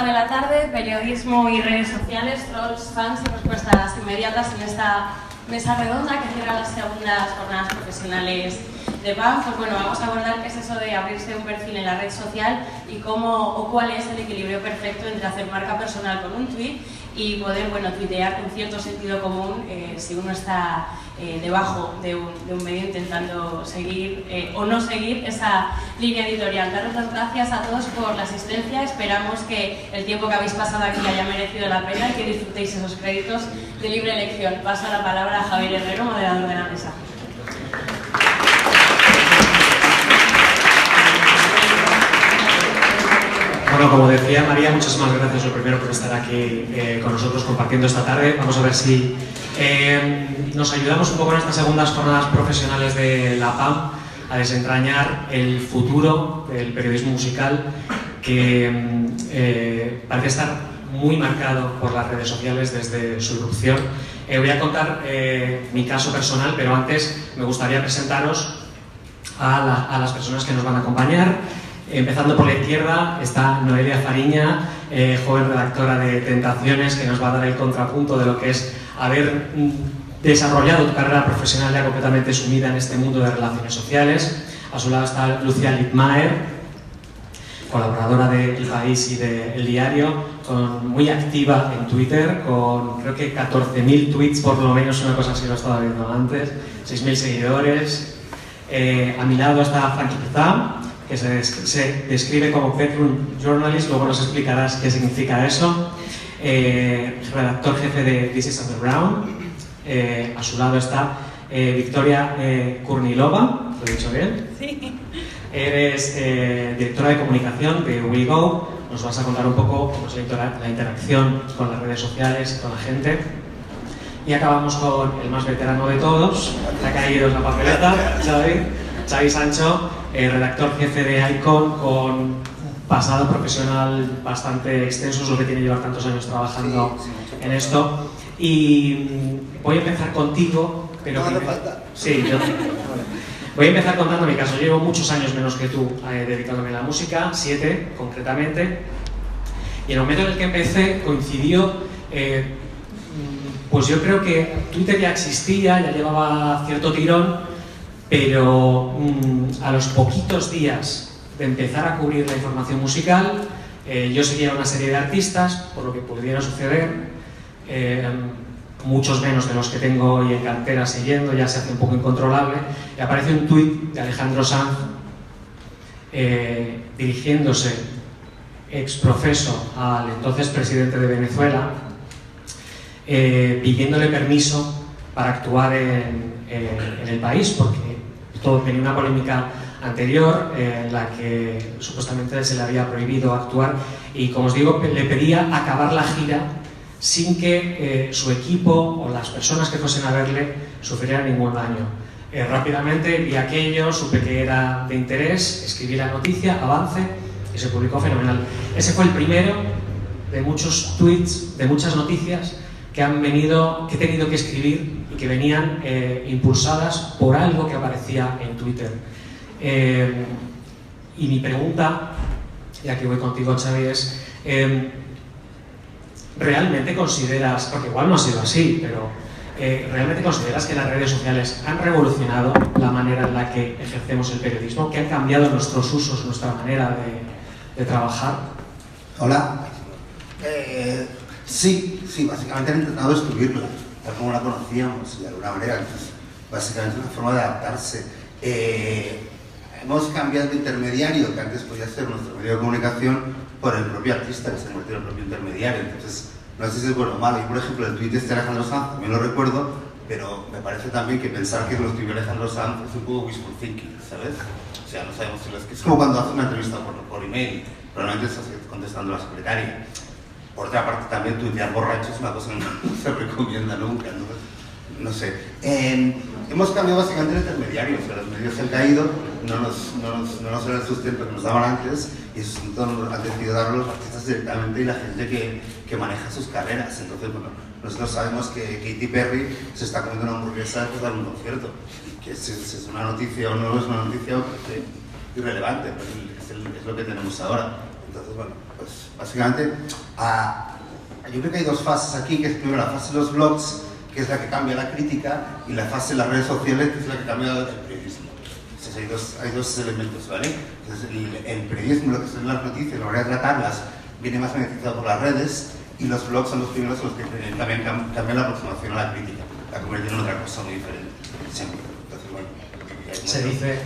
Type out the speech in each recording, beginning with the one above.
de la tarde, periodismo y redes sociales, trolls, fans y respuestas inmediatas en esta mesa redonda que cierra las segundas jornadas profesionales de PAM. Pues bueno, vamos a abordar qué es eso de abrirse un perfil en la red social y cómo o cuál es el equilibrio perfecto entre hacer marca personal con un tweet y poder, bueno, tuitear con cierto sentido común si uno está debajo de un medio intentando seguir o no seguir esa línea editorial. Daros las gracias a todos por la asistencia. Esperamos que el tiempo que habéis pasado aquí haya merecido la pena y que disfrutéis esos créditos de libre elección. Paso la palabra a Javier Herrero, moderador de la mesa. Bueno, como decía María, muchísimas gracias lo primero por estar aquí con nosotros compartiendo esta tarde. Vamos a ver si nos ayudamos un poco en estas segundas jornadas profesionales de la PAM a desentrañar el futuro del periodismo musical que parece estar muy marcado por las redes sociales desde su irrupción. Voy a contar mi caso personal, pero antes me gustaría presentaros a las personas que nos van a acompañar. Empezando por la izquierda está Noelia Fariña, joven redactora de Tentaciones, que nos va a dar el contrapunto de lo que es haber desarrollado tu carrera profesional ya completamente sumida en este mundo de relaciones sociales. A su lado está Lucía Littmaer, colaboradora de El País y de El Diario, muy activa en Twitter, con creo que 14.000 tweets por lo menos, una cosa así lo estaba viendo antes, 6.000 seguidores. A mi lado está Frankie Pizá, que se describe como bedroom journalist, luego nos explicarás qué significa eso. Redactor jefe de This is Underground. A su lado está Victoria Kurnilova, ¿lo he dicho bien? Sí. Eres directora de comunicación de WeGo. Nos vas a contar un poco cómo es la interacción con las redes sociales, con la gente. Y acabamos con el más veterano de todos, te ha caído en la papeleta, Xavi Sancho, redactor jefe de Icon, con un pasado profesional bastante extenso, es lo que tiene llevar tantos años trabajando en esto. Y voy a empezar contigo, pero no hace falta. Sí, yo voy a empezar contando mi caso. Llevo muchos años menos que tú dedicándome a la música, 7 concretamente, y en el momento en el que empecé coincidió, pues yo creo que Twitter ya existía, ya llevaba cierto tirón, pero a los poquitos días de empezar a cubrir la información musical, yo seguía una serie de artistas, por lo que pudiera suceder, muchos menos de los que tengo hoy en cartera siguiendo, ya se hace un poco incontrolable, y aparece un tuit de Alejandro Sanz dirigiéndose ex profeso al entonces presidente de Venezuela, pidiéndole permiso para actuar en el país, porque tenía una polémica anterior en la que supuestamente se le había prohibido actuar, y como os digo, le pedía acabar la gira sin que su equipo o las personas que fuesen a verle sufrieran ningún daño. Rápidamente vi aquello, supe que era de interés, escribí la noticia, avance, y se publicó fenomenal. Ese fue el primero de muchos tweets, de muchas noticias que he tenido que escribir y que venían impulsadas por algo que aparecía en Twitter. Y mi pregunta, ya que voy contigo, Xavi, es ¿realmente consideras, porque igual no ha sido así, pero ¿realmente consideras que las redes sociales han revolucionado la manera en la que ejercemos el periodismo, que han cambiado nuestros usos, nuestra manera de trabajar? Hola. Sí, básicamente han intentado destruirla, tal como la conocíamos, de alguna manera. Entonces, básicamente es una forma de adaptarse. Hemos cambiado de intermediario, que antes podía ser nuestro medio de comunicación, por el propio artista, que se ha convertido en el propio intermediario. Entonces, no sé si es bueno o malo. Yo, por ejemplo, el tuit de Alejandro Sanz también lo recuerdo, pero me parece también que pensar que lo escribió Alejandro Sanz es un poco wishful thinking, ¿sabes? O sea, no sabemos si es como cuando haces una entrevista por email, probablemente estás contestando a la secretaria. Por otra parte, también tuitear borracho es una cosa que no se recomienda nunca, no sé. Hemos cambiado básicamente el intermediario, o sea, los medios se han caído, no nos dan el sustento que nos daban antes, y el sustento han decidido darlo los artistas directamente y la gente que maneja sus carreras. Entonces, bueno, nosotros sabemos que Katy Perry se está comiendo una hamburguesa después de dar un concierto, y que si es una noticia o no es una noticia, pues, irrelevante, pues es lo que tenemos ahora. Entonces, bueno, pues básicamente, yo creo que hay dos fases aquí, que es primero la fase de los blogs, que es la que cambia la crítica, y la fase de las redes sociales, que es la que cambia el periodismo. Entonces hay dos elementos, ¿vale? Entonces el periodismo, lo que son las noticias, la manera de tratarlas, viene más beneficiado por las redes, y los blogs son los primeros los que también cambian la aproximación a la crítica, la convierten en otra cosa muy diferente, siempre. Entonces, bueno, se dice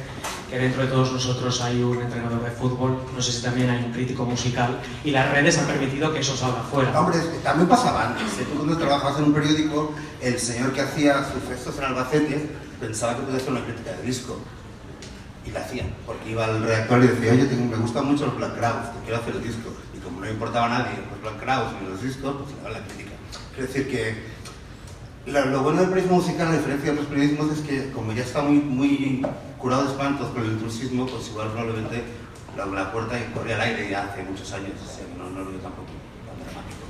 que dentro de todos nosotros hay un entrenador de fútbol, no sé si también hay un crítico musical, y las redes han permitido que eso salga fuera. Hombre, también pasaba antes. Tú cuando trabajabas en un periódico, el señor que hacía sus festos en Albacete pensaba que podía hacer una crítica de disco. Y la hacía, porque iba al redactor y decía, oye, me gustan mucho los Black Crowes, te quiero hacer el disco. Y como no importaba a nadie los Black Crowes ni los discos, pues le daban la crítica. Quiero decir que lo bueno del periodismo musical, a diferencia de otros periodismos, es que como ya está muy curado de espantos por el intrusismo, pues igual probablemente la puerta corría al aire ya hace muchos años, o sea que no lo veo tampoco tan dramático.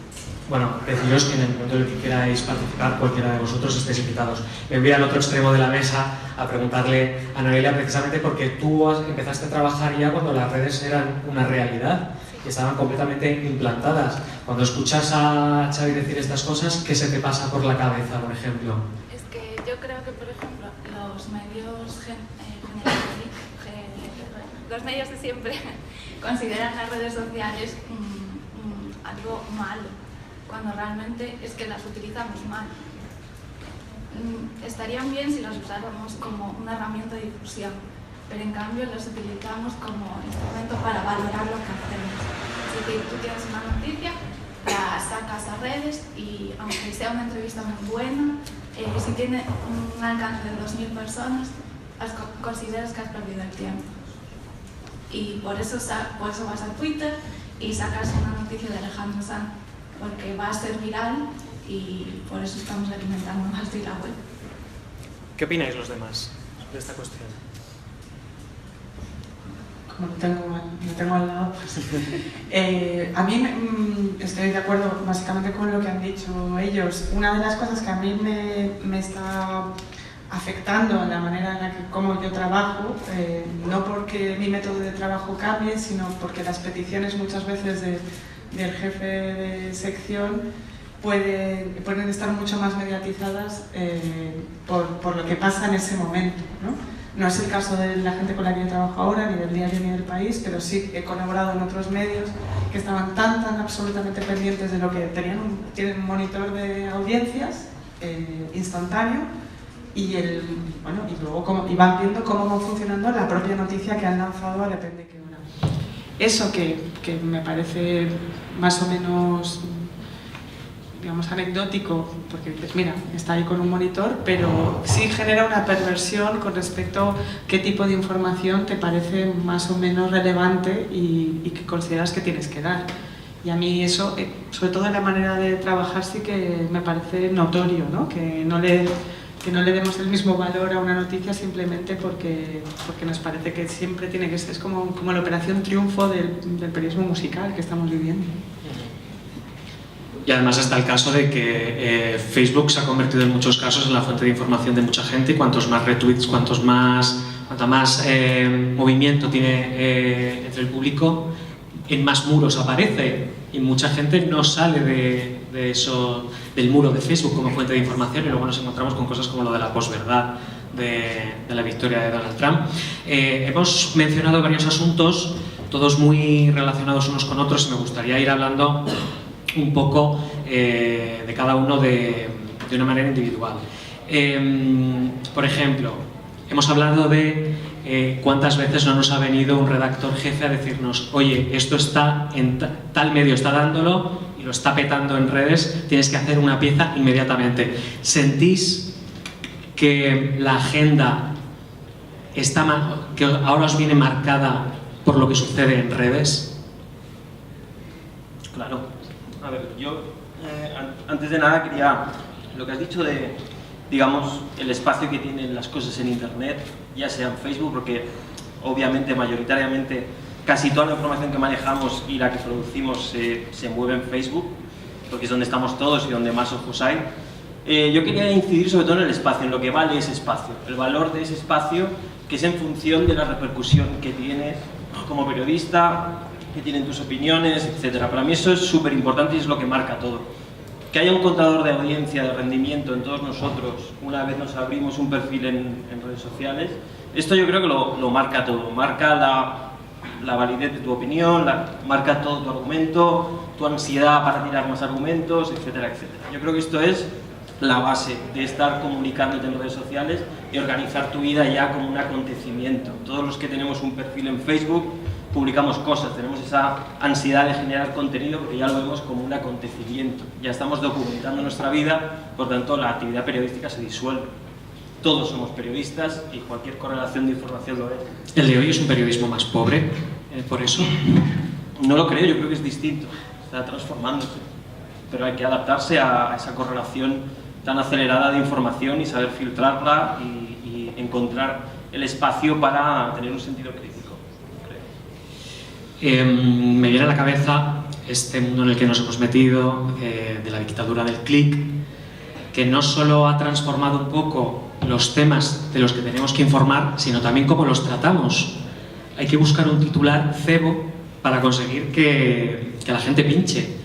Bueno, deciros que en el momento en el que queráis participar, cualquiera de vosotros estéis invitados. Me voy al otro extremo de la mesa a preguntarle a Noelia, precisamente porque tú empezaste a trabajar ya cuando las redes eran una realidad y estaban completamente implantadas. Cuando escuchas a Xavi decir estas cosas, ¿qué se te pasa por la cabeza, por ejemplo? Es que yo creo que, por ejemplo, los medios de siempre consideran las redes sociales algo malo, cuando realmente es que las utilizamos mal. Estarían bien si las usáramos como una herramienta de difusión, pero en cambio las utilizamos como instrumento para valorar lo que hacemos. Es decir, tú tienes una noticia, la sacas a redes y aunque sea una entrevista muy buena, si tiene un alcance de 2000 personas, consideras que has perdido el tiempo. Y por eso vas a Twitter y sacas una noticia de Alejandro Sanz, porque va a ser viral y por eso estamos alimentando más de la web. ¿Qué opináis los demás de esta cuestión? Como lo tengo al lado, pues, a mí estoy de acuerdo básicamente con lo que han dicho ellos. Una de las cosas que a mí me está afectando en la manera en la que como yo trabajo, no porque mi método de trabajo cambie, sino porque las peticiones muchas veces del jefe de sección pueden estar mucho más mediatizadas por lo que pasa en ese momento, ¿no? No es el caso de la gente con la que yo trabajo ahora, ni del diario ni del país, pero sí he colaborado en otros medios que estaban tan absolutamente pendientes de lo que tienen un monitor de audiencias instantáneo y luego y van viendo cómo va funcionando la propia noticia que han lanzado a depende de qué hora. Eso que me parece más o menos, digamos, anecdótico, porque dices, mira, está ahí con un monitor, pero sí genera una perversión con respecto a qué tipo de información te parece más o menos relevante y que consideras que tienes que dar. Y a mí eso, sobre todo en la manera de trabajar, sí que me parece notorio, ¿no? Que no le demos el mismo valor a una noticia simplemente porque nos parece que siempre tiene que ser, es como la operación triunfo del periodismo musical que estamos viviendo. Y además está el caso de que Facebook se ha convertido en muchos casos en la fuente de información de mucha gente y cuantos más retweets, cuanta más movimiento tiene entre el público, en más muros aparece y mucha gente no sale de eso, del muro de Facebook como fuente de información y luego nos encontramos con cosas como lo de la posverdad de la victoria de Donald Trump. Hemos mencionado varios asuntos, todos muy relacionados unos con otros y me gustaría ir hablando un poco de cada uno de una manera individual. Por ejemplo, hemos hablado de cuántas veces no nos ha venido un redactor jefe a decirnos, oye, esto está en tal medio, está dándolo y lo está petando en redes, tienes que hacer una pieza inmediatamente. ¿Sentís que la agenda que ahora os viene marcada por lo que sucede en redes? Claro. A ver, yo antes de nada quería, lo que has dicho de, digamos, el espacio que tienen las cosas en Internet, ya sea en Facebook, porque obviamente, mayoritariamente, casi toda la información que manejamos y la que producimos se mueve en Facebook, porque es donde estamos todos y donde más ojos hay. Yo quería incidir sobre todo en el espacio, en lo que vale ese espacio, el valor de ese espacio, que es en función de la repercusión que tienes como periodista, que tienen tus opiniones, etc. Para mí eso es súper importante y es lo que marca todo. Que haya un contador de audiencia, de rendimiento en todos nosotros, una vez nos abrimos un perfil en redes sociales, esto yo creo que lo marca todo. Marca la validez de tu opinión, marca todo tu argumento, tu ansiedad para tirar más argumentos, etcétera, etcétera. Yo creo que esto es la base de estar comunicándote en redes sociales y organizar tu vida ya como un acontecimiento. Todos los que tenemos un perfil en Facebook publicamos cosas, tenemos esa ansiedad de generar contenido porque ya lo vemos como un acontecimiento. Ya estamos documentando nuestra vida, por tanto la actividad periodística se disuelve. Todos somos periodistas y cualquier correlación de información lo es. ¿El de hoy es un periodismo más pobre, por eso? No lo creo, yo creo que es distinto, está transformándose. Pero hay que adaptarse a esa correlación tan acelerada de información y saber filtrarla y encontrar el espacio para tener un sentido crítico, creo. Me viene a la cabeza este mundo en el que nos hemos metido, de la dictadura del clic, que no solo ha transformado un poco los temas de los que tenemos que informar, sino también cómo los tratamos. Hay que buscar un titular cebo para conseguir que la gente pinche.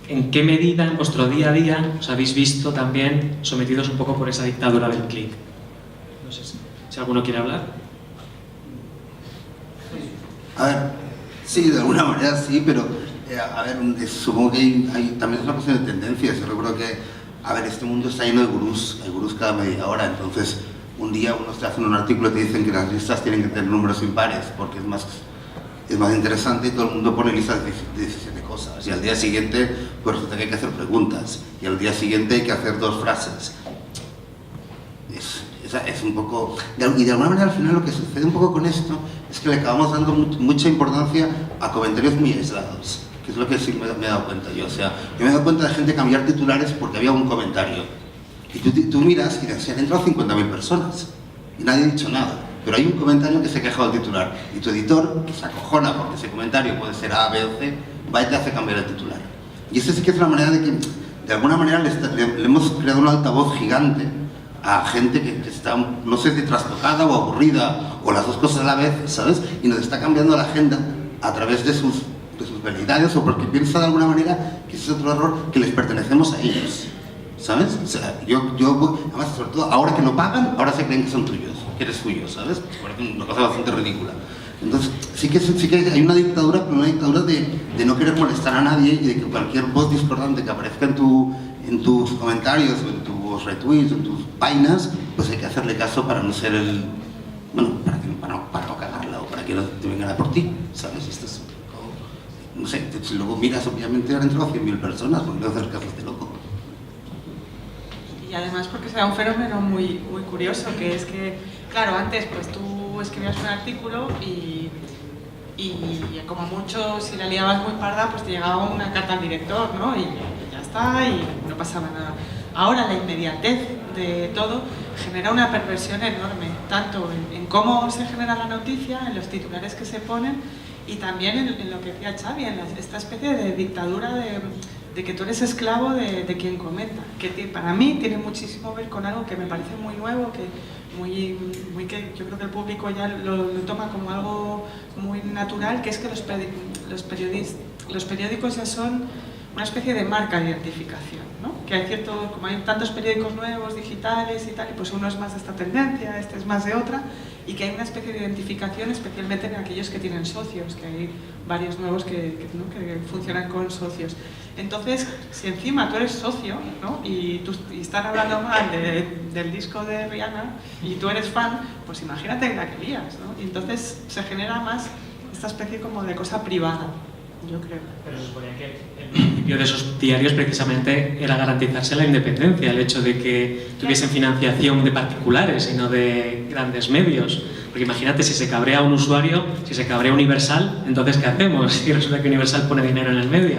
¿En qué medida en vuestro día a día os habéis visto también sometidos un poco por esa dictadura del clic? No sé si alguno quiere hablar. A ver, sí, de alguna manera sí, pero a ver, supongo que también es una cuestión de tendencias. Yo recuerdo que, a ver, este mundo está lleno de gurús, hay gurús cada media hora, entonces un día unos te hacen un artículo y te dicen que las listas tienen que tener números impares porque es más interesante y todo el mundo pone listas de 17 cosas y al día siguiente pues resulta que hay que hacer preguntas y al día siguiente hay que hacer 2 frases. Es un poco... Y de alguna manera al final lo que sucede un poco con esto es que le acabamos dando mucha importancia a comentarios muy aislados, que es lo que sí me he dado cuenta yo. O sea, yo me he dado cuenta de gente cambiar titulares porque había un comentario. Y tú miras y se han entrado 50.000 personas y nadie ha dicho nada. Pero hay un comentario que se ha quejado del titular y tu editor, que se acojona porque ese comentario puede ser A, B o C, va y te hace cambiar el titular. Y esa sí que es una manera de que, de alguna manera, le hemos creado un altavoz gigante a gente que está, no sé si trastocada o aburrida o las dos cosas a la vez, ¿sabes? Y nos está cambiando la agenda a través de sus veleidades o porque piensa de alguna manera que ese es otro error, que les pertenecemos a ellos, ¿sabes? O sea, yo además, sobre todo, ahora que no pagan, ahora se creen que son tuyos, que eres tuyo, ¿sabes? Parece una cosa bastante ridícula. Entonces, sí que hay una dictadura, pero una dictadura de no querer molestar a nadie y de que cualquier post discordante que aparezca en tus comentarios, o en tus retweets, en tus vainas, pues hay que hacerle caso para no ser el... Bueno, para no cagarla o para que no te vengan a por ti, ¿sabes? Esto es... No sé, si luego miras, obviamente han entrado 100.000 personas, porque no hacer caso a este loco. Y además porque se da un fenómeno muy curioso, que es que, claro, antes pues tú escribías un artículo y como mucho, si la liabas muy parda, pues te llegaba una carta al director, ¿no? Y ya está, y no pasaba nada. Ahora la inmediatez de todo genera una perversión enorme, tanto en cómo se genera la noticia, en los titulares que se ponen, y también en lo que decía Xavi, en esta especie de dictadura de que tú eres esclavo de quien comenta, que para mí tiene muchísimo que ver con algo que me parece muy nuevo, que yo creo que el público ya lo toma como algo muy natural, que es que los periódicos ya son una especie de marca de identificación, ¿no? Que hay como hay tantos periódicos nuevos, digitales y tal, y pues uno es más de esta tendencia, este es más de otra, y que hay una especie de identificación especialmente en aquellos que tienen socios, que hay varios nuevos que funcionan con socios. Entonces, si encima tú eres socio, ¿no? y están hablando mal del disco de Rihanna y tú eres fan, pues imagínate la que lías, ¿no? Y entonces se genera más esta especie como de cosa privada, yo creo. Pero se suponía que el principio de esos diarios precisamente era garantizarse la independencia, el hecho de que tuviesen financiación de particulares y no de grandes medios. Porque imagínate si se cabrea un usuario, si se cabrea Universal, entonces ¿qué hacemos? Si resulta que Universal pone dinero en el medio.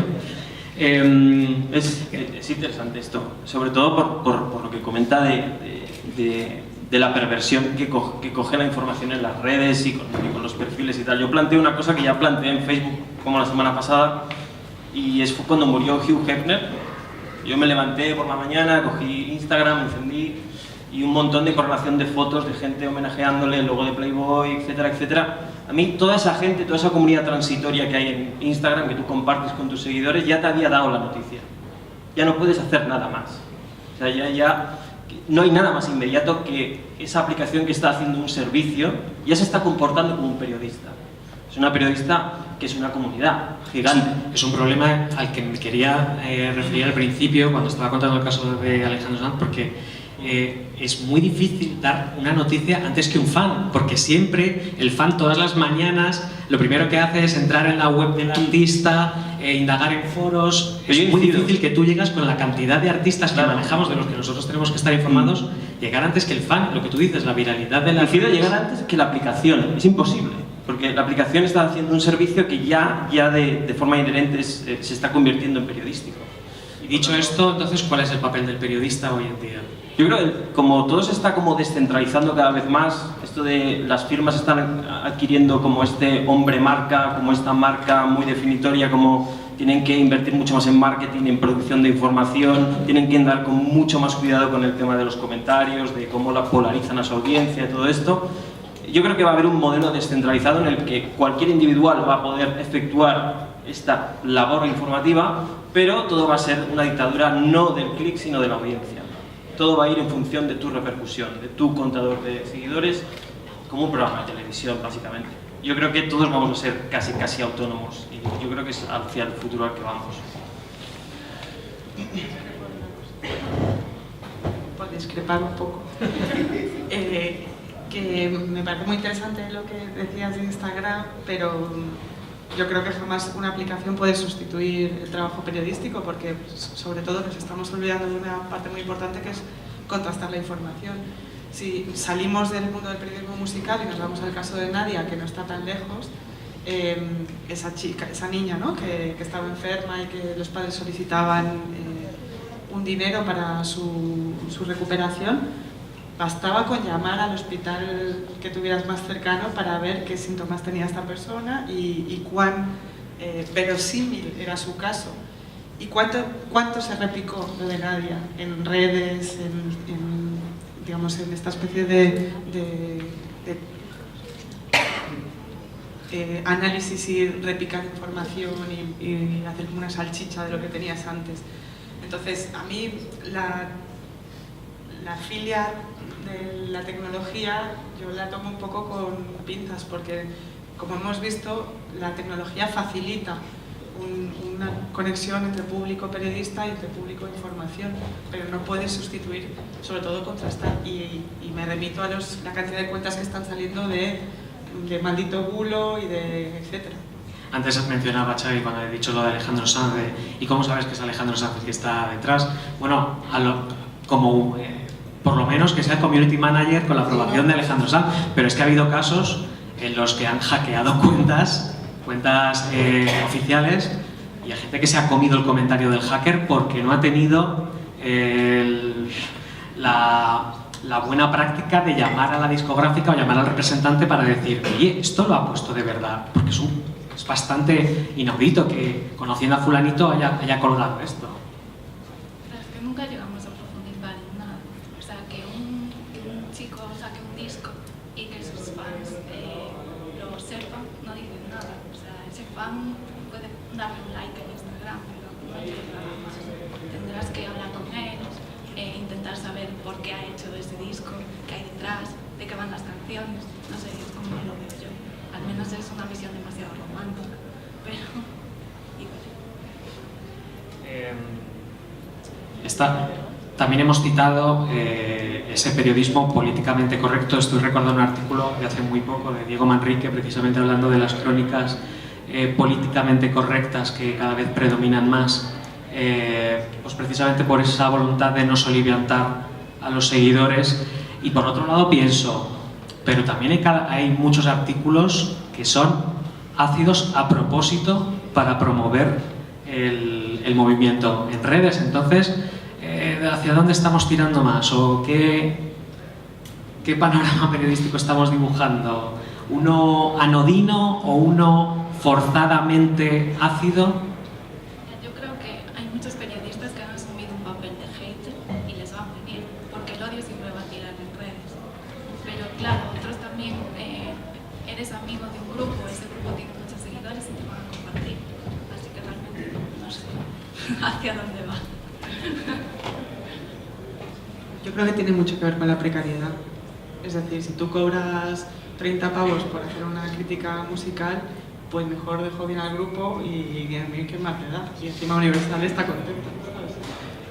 Es interesante esto, sobre todo por lo que comenta de la perversión que coge la información en las redes y con los perfiles y tal. Yo planteé una cosa que ya planteé en Facebook como la semana pasada, y fue cuando murió Hugh Hefner. Yo me levanté por la mañana, cogí Instagram, encendí y un montón de correlación de fotos de gente homenajeándole, el logo de Playboy, etcétera, etcétera. A mí toda esa gente, toda esa comunidad transitoria que hay en Instagram, que tú compartes con tus seguidores, ya te había dado la noticia. Ya no puedes hacer nada más. O sea, ya no hay nada más inmediato que esa aplicación que está haciendo un servicio, ya se está comportando como un periodista. Es una periodista que es una comunidad gigante. Es un problema al que me quería referir al principio, cuando estaba contando el caso de Alejandro Sanz, porque es muy difícil dar una noticia antes que un fan, porque siempre el fan todas las mañanas lo primero que hace es entrar en la web del artista, indagar en foros. Es muy difícil que tú llegas con la cantidad de artistas que manejamos, de los que nosotros tenemos que estar informados, llegar antes que el fan. Lo que tú dices, la viralidad de la... Prefiero llegar antes que la aplicación, es imposible, porque la aplicación está haciendo un servicio que ya de forma inherente se está convirtiendo en periodístico. Y dicho esto, entonces, ¿cuál es el papel del periodista hoy en día? Yo creo que como todo se está como descentralizando cada vez más, esto de las firmas están adquiriendo como este hombre marca, como esta marca muy definitoria, como tienen que invertir mucho más en marketing, en producción de información, tienen que andar con mucho más cuidado con el tema de los comentarios, de cómo la polarizan a su audiencia y todo esto. Yo creo que va a haber un modelo descentralizado en el que cualquier individual va a poder efectuar esta labor informativa, pero todo va a ser una dictadura no del clic, sino de la audiencia. Todo va a ir en función de tu repercusión, de tu contador de seguidores, como un programa de televisión, básicamente. Yo creo que todos vamos a ser casi autónomos, y yo creo que es hacia el futuro al que vamos. Por discrepar un poco. Que me parece muy interesante lo que decías de Instagram, pero yo creo que jamás una aplicación puede sustituir el trabajo periodístico, porque sobre todo nos estamos olvidando de una parte muy importante, que es contrastar la información. Si salimos del mundo del periodismo musical y nos vamos al caso de Nadia, que no está tan lejos, esa niña, ¿no?, que estaba enferma y que los padres solicitaban un dinero para su recuperación, bastaba con llamar al hospital que tuvieras más cercano para ver qué síntomas tenía esta persona y cuán verosímil era su caso. ¿Y cuánto se replicó lo de Nadia en redes, digamos, en esta especie de análisis y repicar información y hacer como una salchicha de lo que tenías antes? Entonces, a mí la filia de la tecnología yo la tomo un poco con pinzas, porque, como hemos visto, la tecnología facilita una conexión entre público periodista y entre público información, pero no puede sustituir, sobre todo contrastar, y me remito a la cantidad de cuentas que están saliendo de maldito bulo y de etcétera. Antes mencionaba Xavi cuando he dicho lo de Alejandro Sanz, ¿y cómo sabes que es Alejandro Sanz el que está detrás? Bueno, por lo menos que sea community manager con la aprobación de Alejandro Sanz, pero es que ha habido casos en los que han hackeado cuentas oficiales, y hay gente que se ha comido el comentario del hacker porque no ha tenido la buena práctica de llamar a la discográfica o llamar al representante para decir, oye, esto lo ha puesto de verdad, porque es bastante inaudito que, conociendo a fulanito, haya colgado esto. Pero es que nunca llegamos a profundizar en nada. O sea, que un chico saque un disco y que sus fans lo sepan, no dicen nada. O sea, ese fan puede darle un like en Instagram, pero no tiene nada más. Tendrás que hablar con él, intentar saber por qué ha hecho ese disco, qué hay detrás, de qué van las canciones. No sé, es como lo veo yo. Al menos es una visión demasiado romántica, pero también hemos citado ese periodismo políticamente correcto. Estoy recordando un artículo de hace muy poco de Diego Manrique, precisamente hablando de las crónicas políticamente correctas que cada vez predominan más, pues precisamente por esa voluntad de no soliviantar a los seguidores. Y por otro lado pienso, pero también hay muchos artículos que son ácidos a propósito para promover el movimiento en redes. Entonces, ¿hacia dónde estamos tirando más? ¿O qué panorama periodístico estamos dibujando? ¿Uno anodino o uno forzadamente ácido? yo creo que hay muchos periodistas que han asumido un papel de hater y les va muy bien, porque el odio siempre va a tirar en redes. Pero claro, otros también eres amigo de un grupo, ese grupo tiene muchos seguidores y te van a compartir. Así que realmente no sé hacia dónde va. Yo creo que tiene mucho que ver con la precariedad. Es decir, si tú cobras 30 pavos por hacer una crítica musical, pues mejor dejo bien al grupo y a mí que más me da. Y encima Universal está contenta, ¿sabes?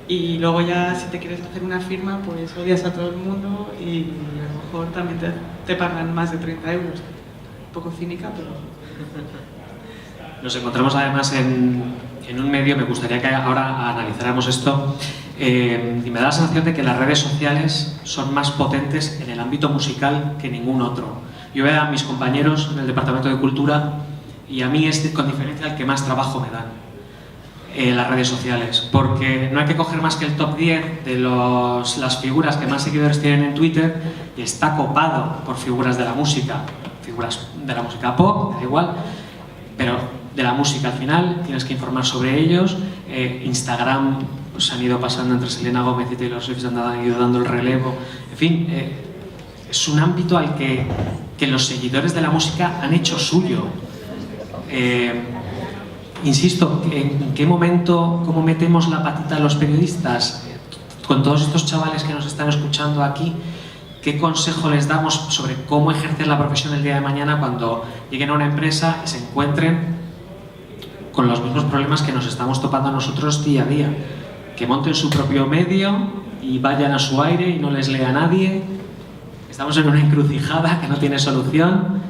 Y luego ya si te quieres hacer una firma, pues odias a todo el mundo y a lo mejor también te pagan más de 30 euros. Un poco cínica, pero... Nos encontramos además en un medio, me gustaría que ahora analizáramos esto, y me da la sensación de que las redes sociales son más potentes en el ámbito musical que ningún otro. Yo veo a mis compañeros en el Departamento de Cultura y a mí es con diferencia el que más trabajo me dan las redes sociales, porque no hay que coger más que el top 10 de las figuras que más seguidores tienen en Twitter y está copado por figuras de la música pop, da igual, pero de la música al final tienes que informar sobre ellos. Instagram se han ido pasando entre Selena Gómez y Taylor Swift, se han ido dando el relevo, en fin, es un ámbito al que los seguidores de la música han hecho suyo. Insisto, ¿en qué momento, cómo metemos la patita a los periodistas? Con todos estos chavales que nos están escuchando aquí, ¿qué consejo les damos sobre cómo ejercer la profesión el día de mañana cuando lleguen a una empresa y se encuentren con los mismos problemas que nos estamos topando nosotros día a día? Que monten su propio medio y vayan a su aire y no les lea nadie. Estamos en una encrucijada que no tiene solución.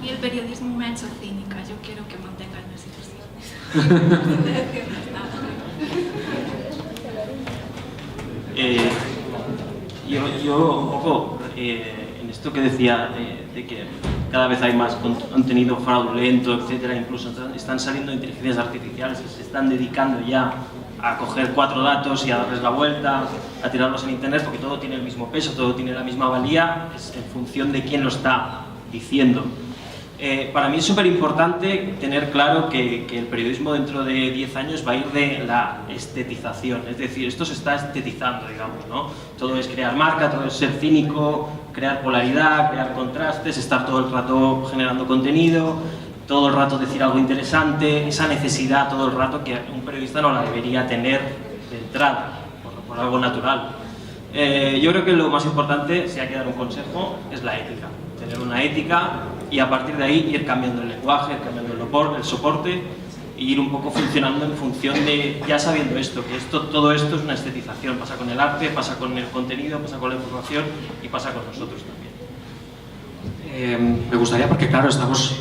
Y el periodismo me ha hecho cínica. Yo quiero que mantengan las ilusiones. No puedo decirles nada. Yo un poco en esto que decía de que cada vez hay más contenido fraudulento, etcétera, incluso están saliendo inteligencias artificiales que se están dedicando ya a coger 4 datos y a darles la vuelta, a tirarlos en internet, porque todo tiene el mismo peso, todo tiene la misma valía, es en función de quién lo está diciendo. Para mí es súper importante tener claro que el periodismo dentro de 10 años va a ir de la estetización, es decir, esto se está estetizando, digamos, ¿no? Todo es crear marca, todo es ser cínico, crear polaridad, crear contrastes, estar todo el rato generando contenido, todo el rato decir algo interesante, esa necesidad todo el rato que un periodista no la debería tener de entrada, por algo natural. Yo creo que lo más importante, si hay que dar un consejo, es la ética. Tener una ética y a partir de ahí ir cambiando el lenguaje, ir cambiando el soporte e ir un poco funcionando en función de, ya sabiendo esto, que todo esto es una estetización, pasa con el arte, pasa con el contenido, pasa con la información y pasa con nosotros también. Me gustaría, porque claro, estamos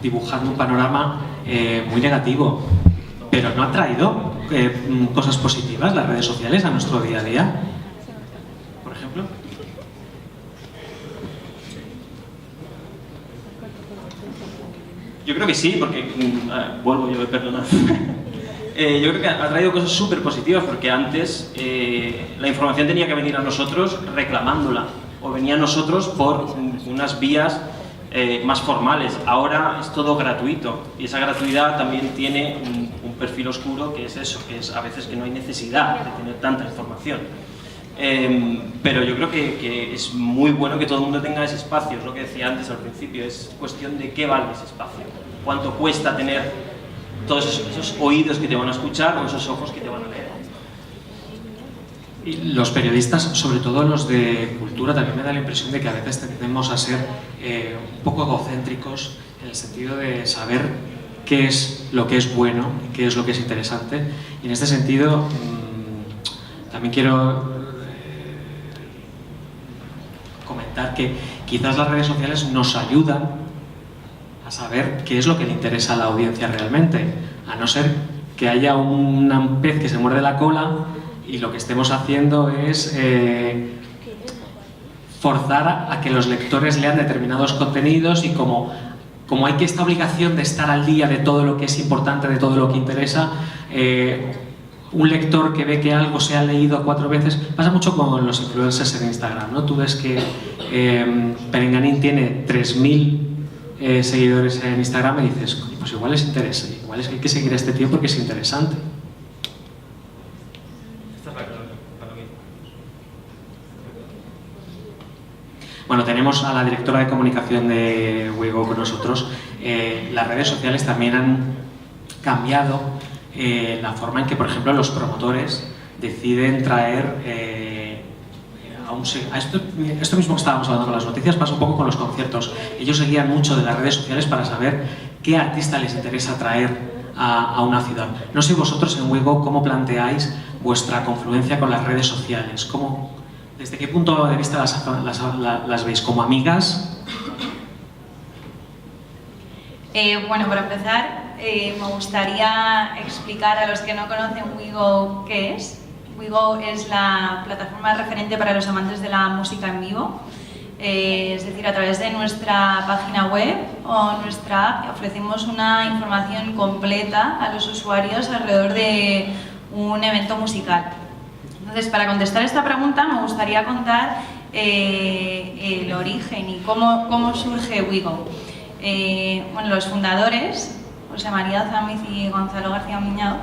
dibujando un panorama muy negativo, pero ¿no ha traído cosas positivas las redes sociales a nuestro día a día? Por ejemplo. Yo creo que sí, porque vuelvo yo, perdonad. Yo creo que ha traído cosas súper positivas, porque antes la información tenía que venir a nosotros reclamándola, o venía a nosotros por unas vías más formales. Ahora es todo gratuito, y esa gratuidad también tiene un perfil oscuro, que es eso, que es a veces que no hay necesidad de tener tanta información. Pero yo creo que es muy bueno que todo el mundo tenga ese espacio, es lo que decía antes al principio, es cuestión de qué vale ese espacio, cuánto cuesta tener todos esos oídos que te van a escuchar o esos ojos que te van a leer. Y los periodistas, sobre todo los de cultura, también me da la impresión de que a veces tendemos a ser un poco egocéntricos en el sentido de saber qué es lo que es bueno, qué es lo que es interesante, y en este sentido también quiero comentar que quizás las redes sociales nos ayudan a saber qué es lo que le interesa a la audiencia realmente, a no ser que haya un pez que se muerde la cola y lo que estemos haciendo es forzar a que los lectores lean determinados contenidos, y como hay que esta obligación de estar al día de todo lo que es importante, de todo lo que interesa, un lector que ve que algo se ha leído 4 veces, pasa mucho con los influencers en Instagram, ¿no? Tú ves que Perenganín tiene 3000 seguidores en Instagram y dices, pues igual es interesante, igual es que hay que seguir a este tío porque es interesante. Esta es la clave para mí. tenemos a la directora de comunicación de Wigo con nosotros. Las redes sociales también han cambiado la forma en que, por ejemplo, los promotores deciden traer esto mismo que estábamos hablando con las noticias pasa un poco con los conciertos. Ellos se guían mucho de las redes sociales para saber qué artista les interesa traer a una ciudad. No sé vosotros en Wigo cómo planteáis vuestra confluencia con las redes sociales. ¿Desde qué punto de vista las veis? ¿Como amigas? Bueno, para empezar, me gustaría explicar a los que no conocen Wigo qué es. Wigo es la plataforma referente para los amantes de la música en vivo. Es decir, a través de nuestra página web o nuestra app ofrecemos una información completa a los usuarios alrededor de un evento musical. Entonces, para contestar esta pregunta me gustaría contar el origen y cómo surge Wigo. Bueno, los fundadores, José María Zamiz y Gonzalo García Miñao,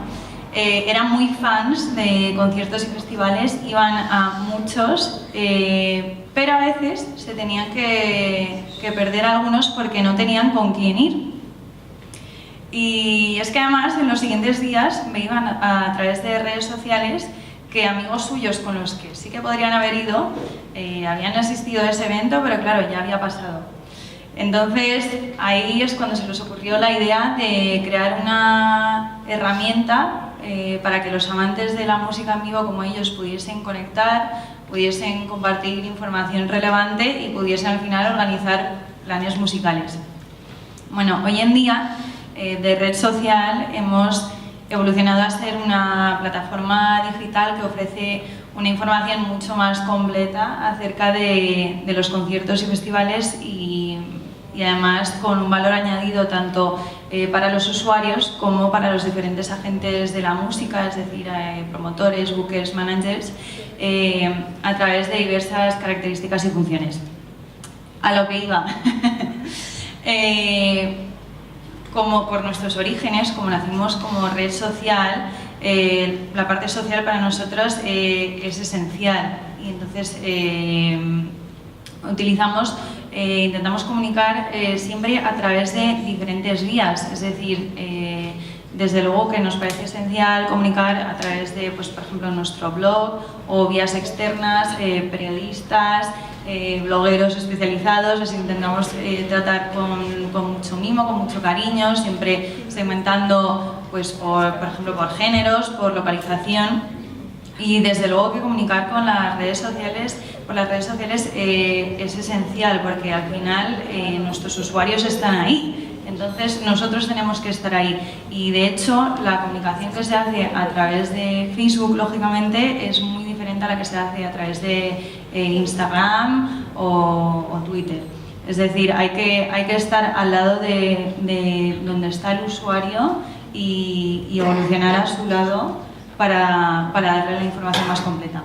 eran muy fans de conciertos y festivales, iban a muchos, pero a veces se tenían que perder algunos porque no tenían con quién ir. Y es que además en los siguientes días me iban a través de redes sociales que amigos suyos con los que sí que podrían haber ido habían asistido a ese evento, pero claro, ya había pasado. Entonces ahí es cuando se les ocurrió la idea de crear una herramienta para que los amantes de la música en vivo como ellos pudiesen conectar, pudiesen compartir información relevante y pudiesen al final organizar planes musicales. Bueno, hoy en día de red social hemos evolucionado a ser una plataforma digital que ofrece una información mucho más completa acerca de los conciertos y festivales y además con un valor añadido tanto para los usuarios como para los diferentes agentes de la música, es decir, promotores, bookers, managers, a través de diversas características y funciones. A lo que iba. Como por nuestros orígenes, como nacimos como red social, la parte social para nosotros es esencial y entonces intentamos comunicar siempre a través de diferentes vías, es decir, desde luego que nos parece esencial comunicar a través de, pues, por ejemplo, nuestro blog o vías externas, periodistas, blogueros especializados, les intentamos tratar con mucho mimo, con mucho cariño, siempre segmentando, pues, por ejemplo, por géneros, por localización y desde luego que comunicar con las redes sociales, es esencial porque al final nuestros usuarios están ahí. Entonces nosotros tenemos que estar ahí y de hecho la comunicación que se hace a través de Facebook lógicamente es muy diferente a la que se hace a través de Instagram o Twitter. Es decir, hay que estar al lado de donde está el usuario y evolucionar a su lado para darle la información más completa.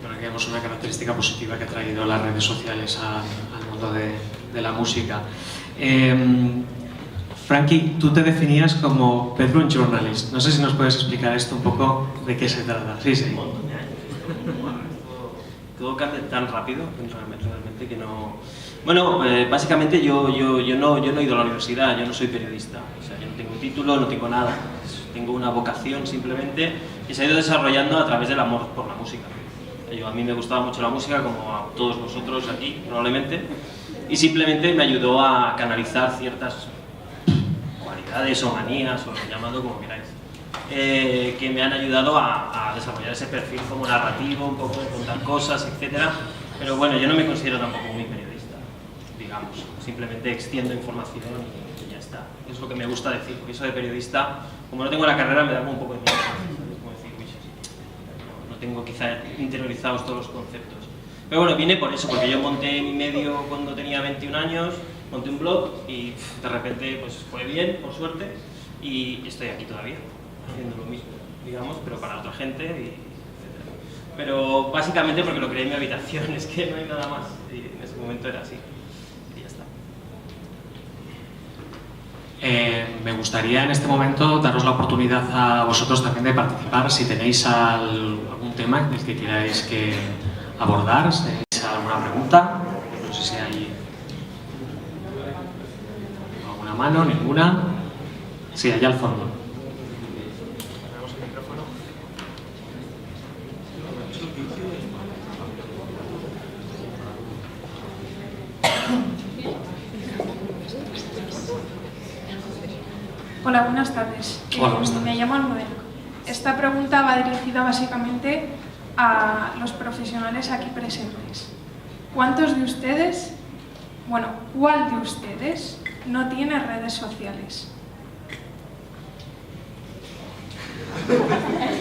Bueno, digamos una característica positiva que ha traído las redes sociales al mundo de la música. Frankie, tú te definías como bedroom journalist. No sé si nos puedes explicar esto un poco, de qué se trata. Sí. Un montón de años. Todo cambia tan rápido, realmente que no... Bueno, básicamente yo no he ido a la universidad, yo no soy periodista. O sea, yo no tengo título, no tengo nada. Tengo una vocación simplemente que se ha ido desarrollando a través del amor por la música. A mí me gustaba mucho la música, como a todos vosotros aquí, probablemente. Y simplemente me ayudó a canalizar ciertas cualidades o manías, o llamadlo como queráis, que me han ayudado a desarrollar ese perfil como narrativo, un poco de contar cosas, etc. Pero bueno, yo no me considero tampoco muy periodista, digamos, simplemente extiendo información y ya está. Es lo que me gusta decir, porque eso de periodista, como no tengo la carrera, me da un poco de miedo, ¿sabes? Como decir, uy, no tengo quizá interiorizados todos los conceptos. Pero bueno, viene por eso, porque yo monté mi medio cuando tenía 21 años, monté un blog y de repente pues fue bien, por suerte, y estoy aquí todavía, haciendo lo mismo, digamos, pero para otra gente, etc. Pero básicamente porque lo creé en mi habitación, es que no hay nada más, y en ese momento era así, y ya está. Me gustaría en este momento daros la oportunidad a vosotros también de participar, si tenéis algún tema del que queráis que abordar, si ¿Tenéis alguna pregunta? No sé si hay alguna mano, ninguna. Sí, allá al fondo. ¿Tenemos el micrófono? Hola, buenas tardes. Hola, buenas tardes. Me llamo Almudena. Esta pregunta va dirigida básicamente a los profesionales aquí presentes. ¿Cuántos de ustedes, bueno, cuál de ustedes no tiene redes sociales?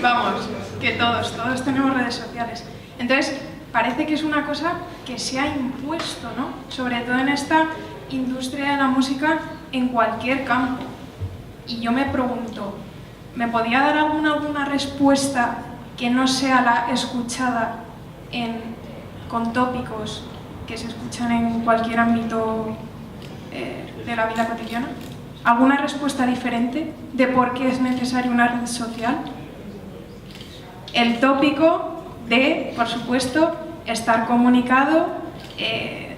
Vamos, que todos tenemos redes sociales. Entonces, parece que es una cosa que se ha impuesto, ¿no? Sobre todo en esta industria de la música, en cualquier campo. Y yo me pregunto, ¿me podría dar alguna respuesta que no sea la escuchada con tópicos que se escuchan en cualquier ámbito de la vida cotidiana? ¿Alguna respuesta diferente de por qué es necesaria una red social? El tópico de, por supuesto, estar comunicado,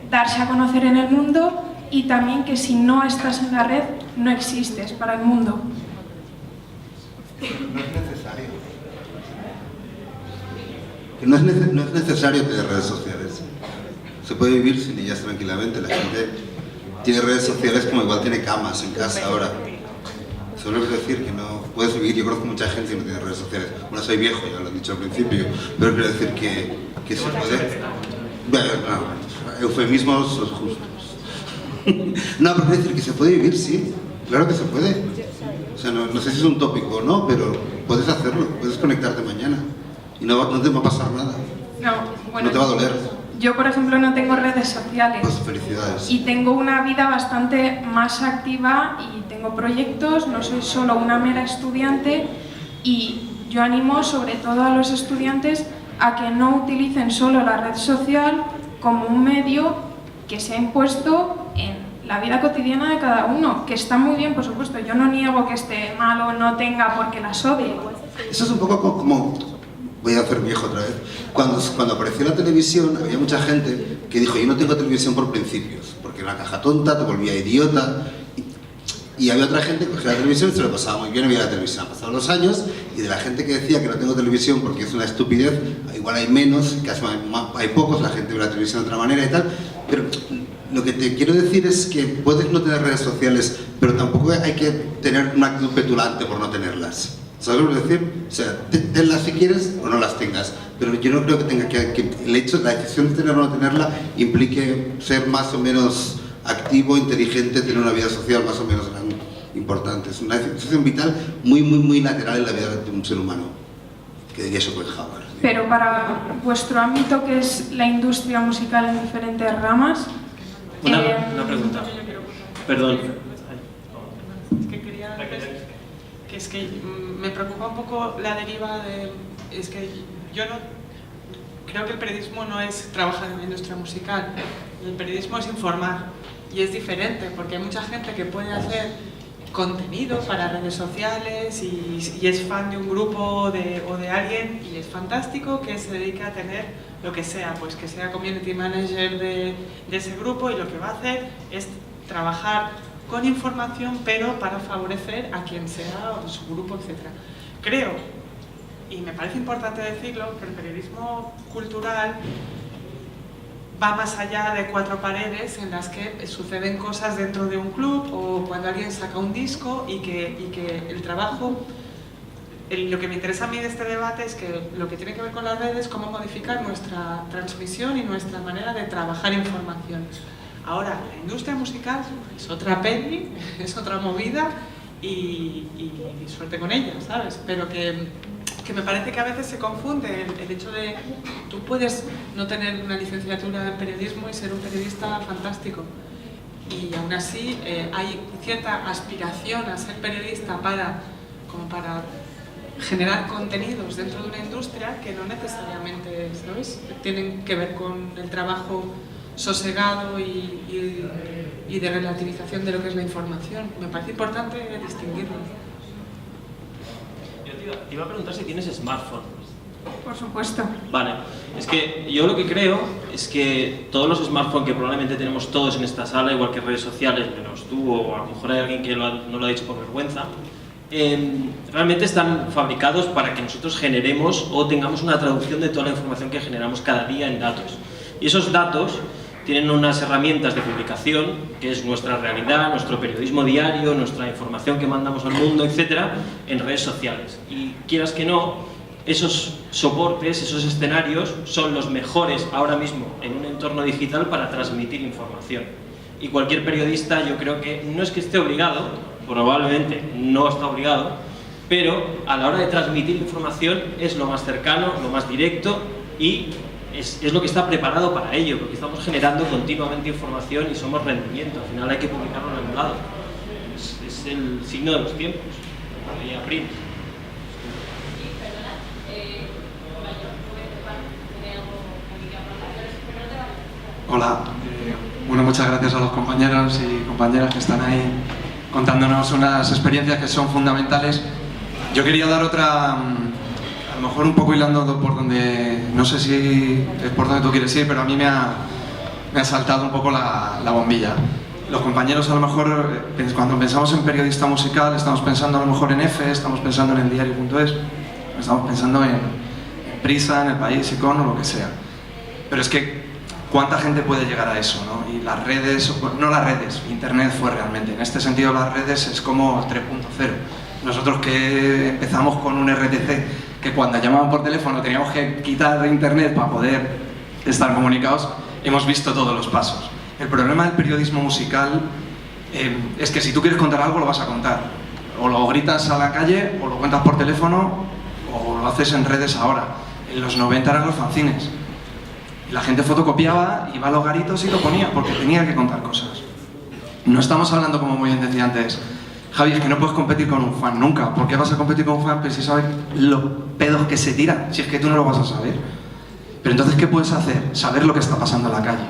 darse a conocer en el mundo y también que si no estás en la red, no existes para el mundo. No es necesario. Que no es necesario tener redes sociales. Se puede vivir sin ellas tranquilamente. La gente tiene redes sociales como igual tiene camas en casa ahora. Solo es decir que no puedes vivir. Yo conozco mucha gente que no tiene redes sociales. Bueno, soy viejo, ya lo he dicho al principio, pero quiero decir que se puede. Bueno, eufemismos los justos. No, pero quiero decir que se puede vivir, sí. Claro que se puede. O sea, no sé si es un tópico o no, pero puedes hacerlo. Puedes conectarte mañana y no te va a pasar nada. No, bueno, no te va a doler. Yo, por ejemplo, no tengo redes sociales. Pues felicidades. Y tengo una vida bastante más activa y tengo proyectos, no soy solo una mera estudiante, y yo animo sobre todo a los estudiantes a que no utilicen solo la red social como un medio que se ha impuesto en la vida cotidiana de cada uno, que está muy bien, por supuesto. Yo no niego que esté mal o no tenga porque las odie. Eso es un poco como... Voy a hacer viejo otra vez. Cuando apareció la televisión, había mucha gente que dijo: yo no tengo televisión por principios, porque era una caja tonta, te volvía idiota. Y había otra gente que cogía la televisión y se lo pasaba muy bien, y veía la televisión. Han pasado los años, y de la gente que decía que no tengo televisión porque es una estupidez, igual hay menos, casi hay pocos, la gente ve la televisión de otra manera y tal. Pero lo que te quiero decir es que puedes no tener redes sociales, pero tampoco hay que tener una actitud petulante por no tenerlas. ¿Sabes lo que quiero decir? O sea, tenlas si quieres o no las tengas, pero yo no creo que tenga que el hecho, la decisión de tenerla o no tenerla implique ser más o menos activo, inteligente, tener una vida social más o menos importante. Es una decisión vital muy lateral en la vida de un ser humano, que diría Schopenhauer. Pero para vuestro ámbito, que es la industria musical en diferentes ramas... Una pregunta. Perdón. Es que quería decir que es que me preocupa un poco la deriva de... Es que yo no... Creo que el periodismo no es trabajar en la industria musical. El periodismo es informar. Y es diferente, porque hay mucha gente que puede hacer contenido para redes sociales y es fan de un grupo o de alguien, y es fantástico que se dedique a tener lo que sea, pues que sea community manager de ese grupo, y lo que va a hacer es trabajar con información, pero para favorecer a quien sea o su grupo, etc. Creo, y me parece importante decirlo, que el periodismo cultural va más allá de cuatro paredes en las que suceden cosas dentro de un club o cuando alguien saca un disco, y que el trabajo, lo que me interesa a mí de este debate es que lo que tiene que ver con las redes, cómo modificar nuestra transmisión y nuestra manera de trabajar información. Ahora, la industria musical es otra peli, es otra movida, y suerte con ella, ¿sabes? Pero que me parece que a veces se confunde el hecho de tú puedes no tener una licenciatura en periodismo y ser un periodista fantástico, y aún así hay cierta aspiración a ser periodista como para generar contenidos dentro de una industria que no necesariamente, ¿sabes?, tienen que ver con el trabajo sosegado y de relativización de lo que es la información. Me parece importante distinguirlo. Te iba a preguntar si tienes smartphone. Por supuesto. Vale, es que yo lo que creo es que todos los smartphones que probablemente tenemos todos en esta sala, igual que redes sociales, menos tú, o a lo mejor hay alguien que no lo ha dicho por vergüenza, realmente están fabricados para que nosotros generemos o tengamos una traducción de toda la información que generamos cada día en datos. Y esos datos tienen unas herramientas de publicación, que es nuestra realidad, nuestro periodismo diario, nuestra información que mandamos al mundo, etcétera, en redes sociales. Y quieras que no, esos soportes, esos escenarios son los mejores ahora mismo en un entorno digital para transmitir información. Y cualquier periodista, yo creo que no es que esté obligado, probablemente no está obligado, pero a la hora de transmitir información es lo más cercano, lo más directo y es lo que está preparado para ello, porque estamos generando continuamente información y somos rendimiento. Al final hay que publicarlo en algún lado. Es el signo de los tiempos. April. Hola, bueno, muchas gracias a los compañeros y compañeras que están ahí contándonos unas experiencias que son fundamentales. Yo quería dar otra, a lo mejor un poco hilando por donde, no sé si es por donde tú quieres ir, pero a mí me ha saltado un poco la bombilla. Los compañeros a lo mejor, cuando pensamos en periodista musical, estamos pensando a lo mejor en EFE, estamos pensando en el diario.es, estamos pensando en Prisa, en El País, Icon o lo que sea. Pero es que ¿cuánta gente puede llegar a eso, ¿no? Y las redes, no las redes, Internet fue realmente. En este sentido las redes es como 3.0. Nosotros que empezamos con un RTC, que cuando llamaban por teléfono teníamos que quitar Internet para poder estar comunicados, hemos visto todos los pasos. El problema del periodismo musical es que si tú quieres contar algo lo vas a contar. O lo gritas a la calle, o lo cuentas por teléfono, o lo haces en redes ahora. En los 90 eran los fanzines. La gente fotocopiaba, iba a los garitos y lo ponía, porque tenía que contar cosas. No estamos hablando, como muy bien decía antes, Javi, es que no puedes competir con un fan nunca. ¿Por qué vas a competir con un fan? Pues si sabes los pedos que se tiran, si es que tú no lo vas a saber. Pero entonces, ¿qué puedes hacer? Saber lo que está pasando en la calle.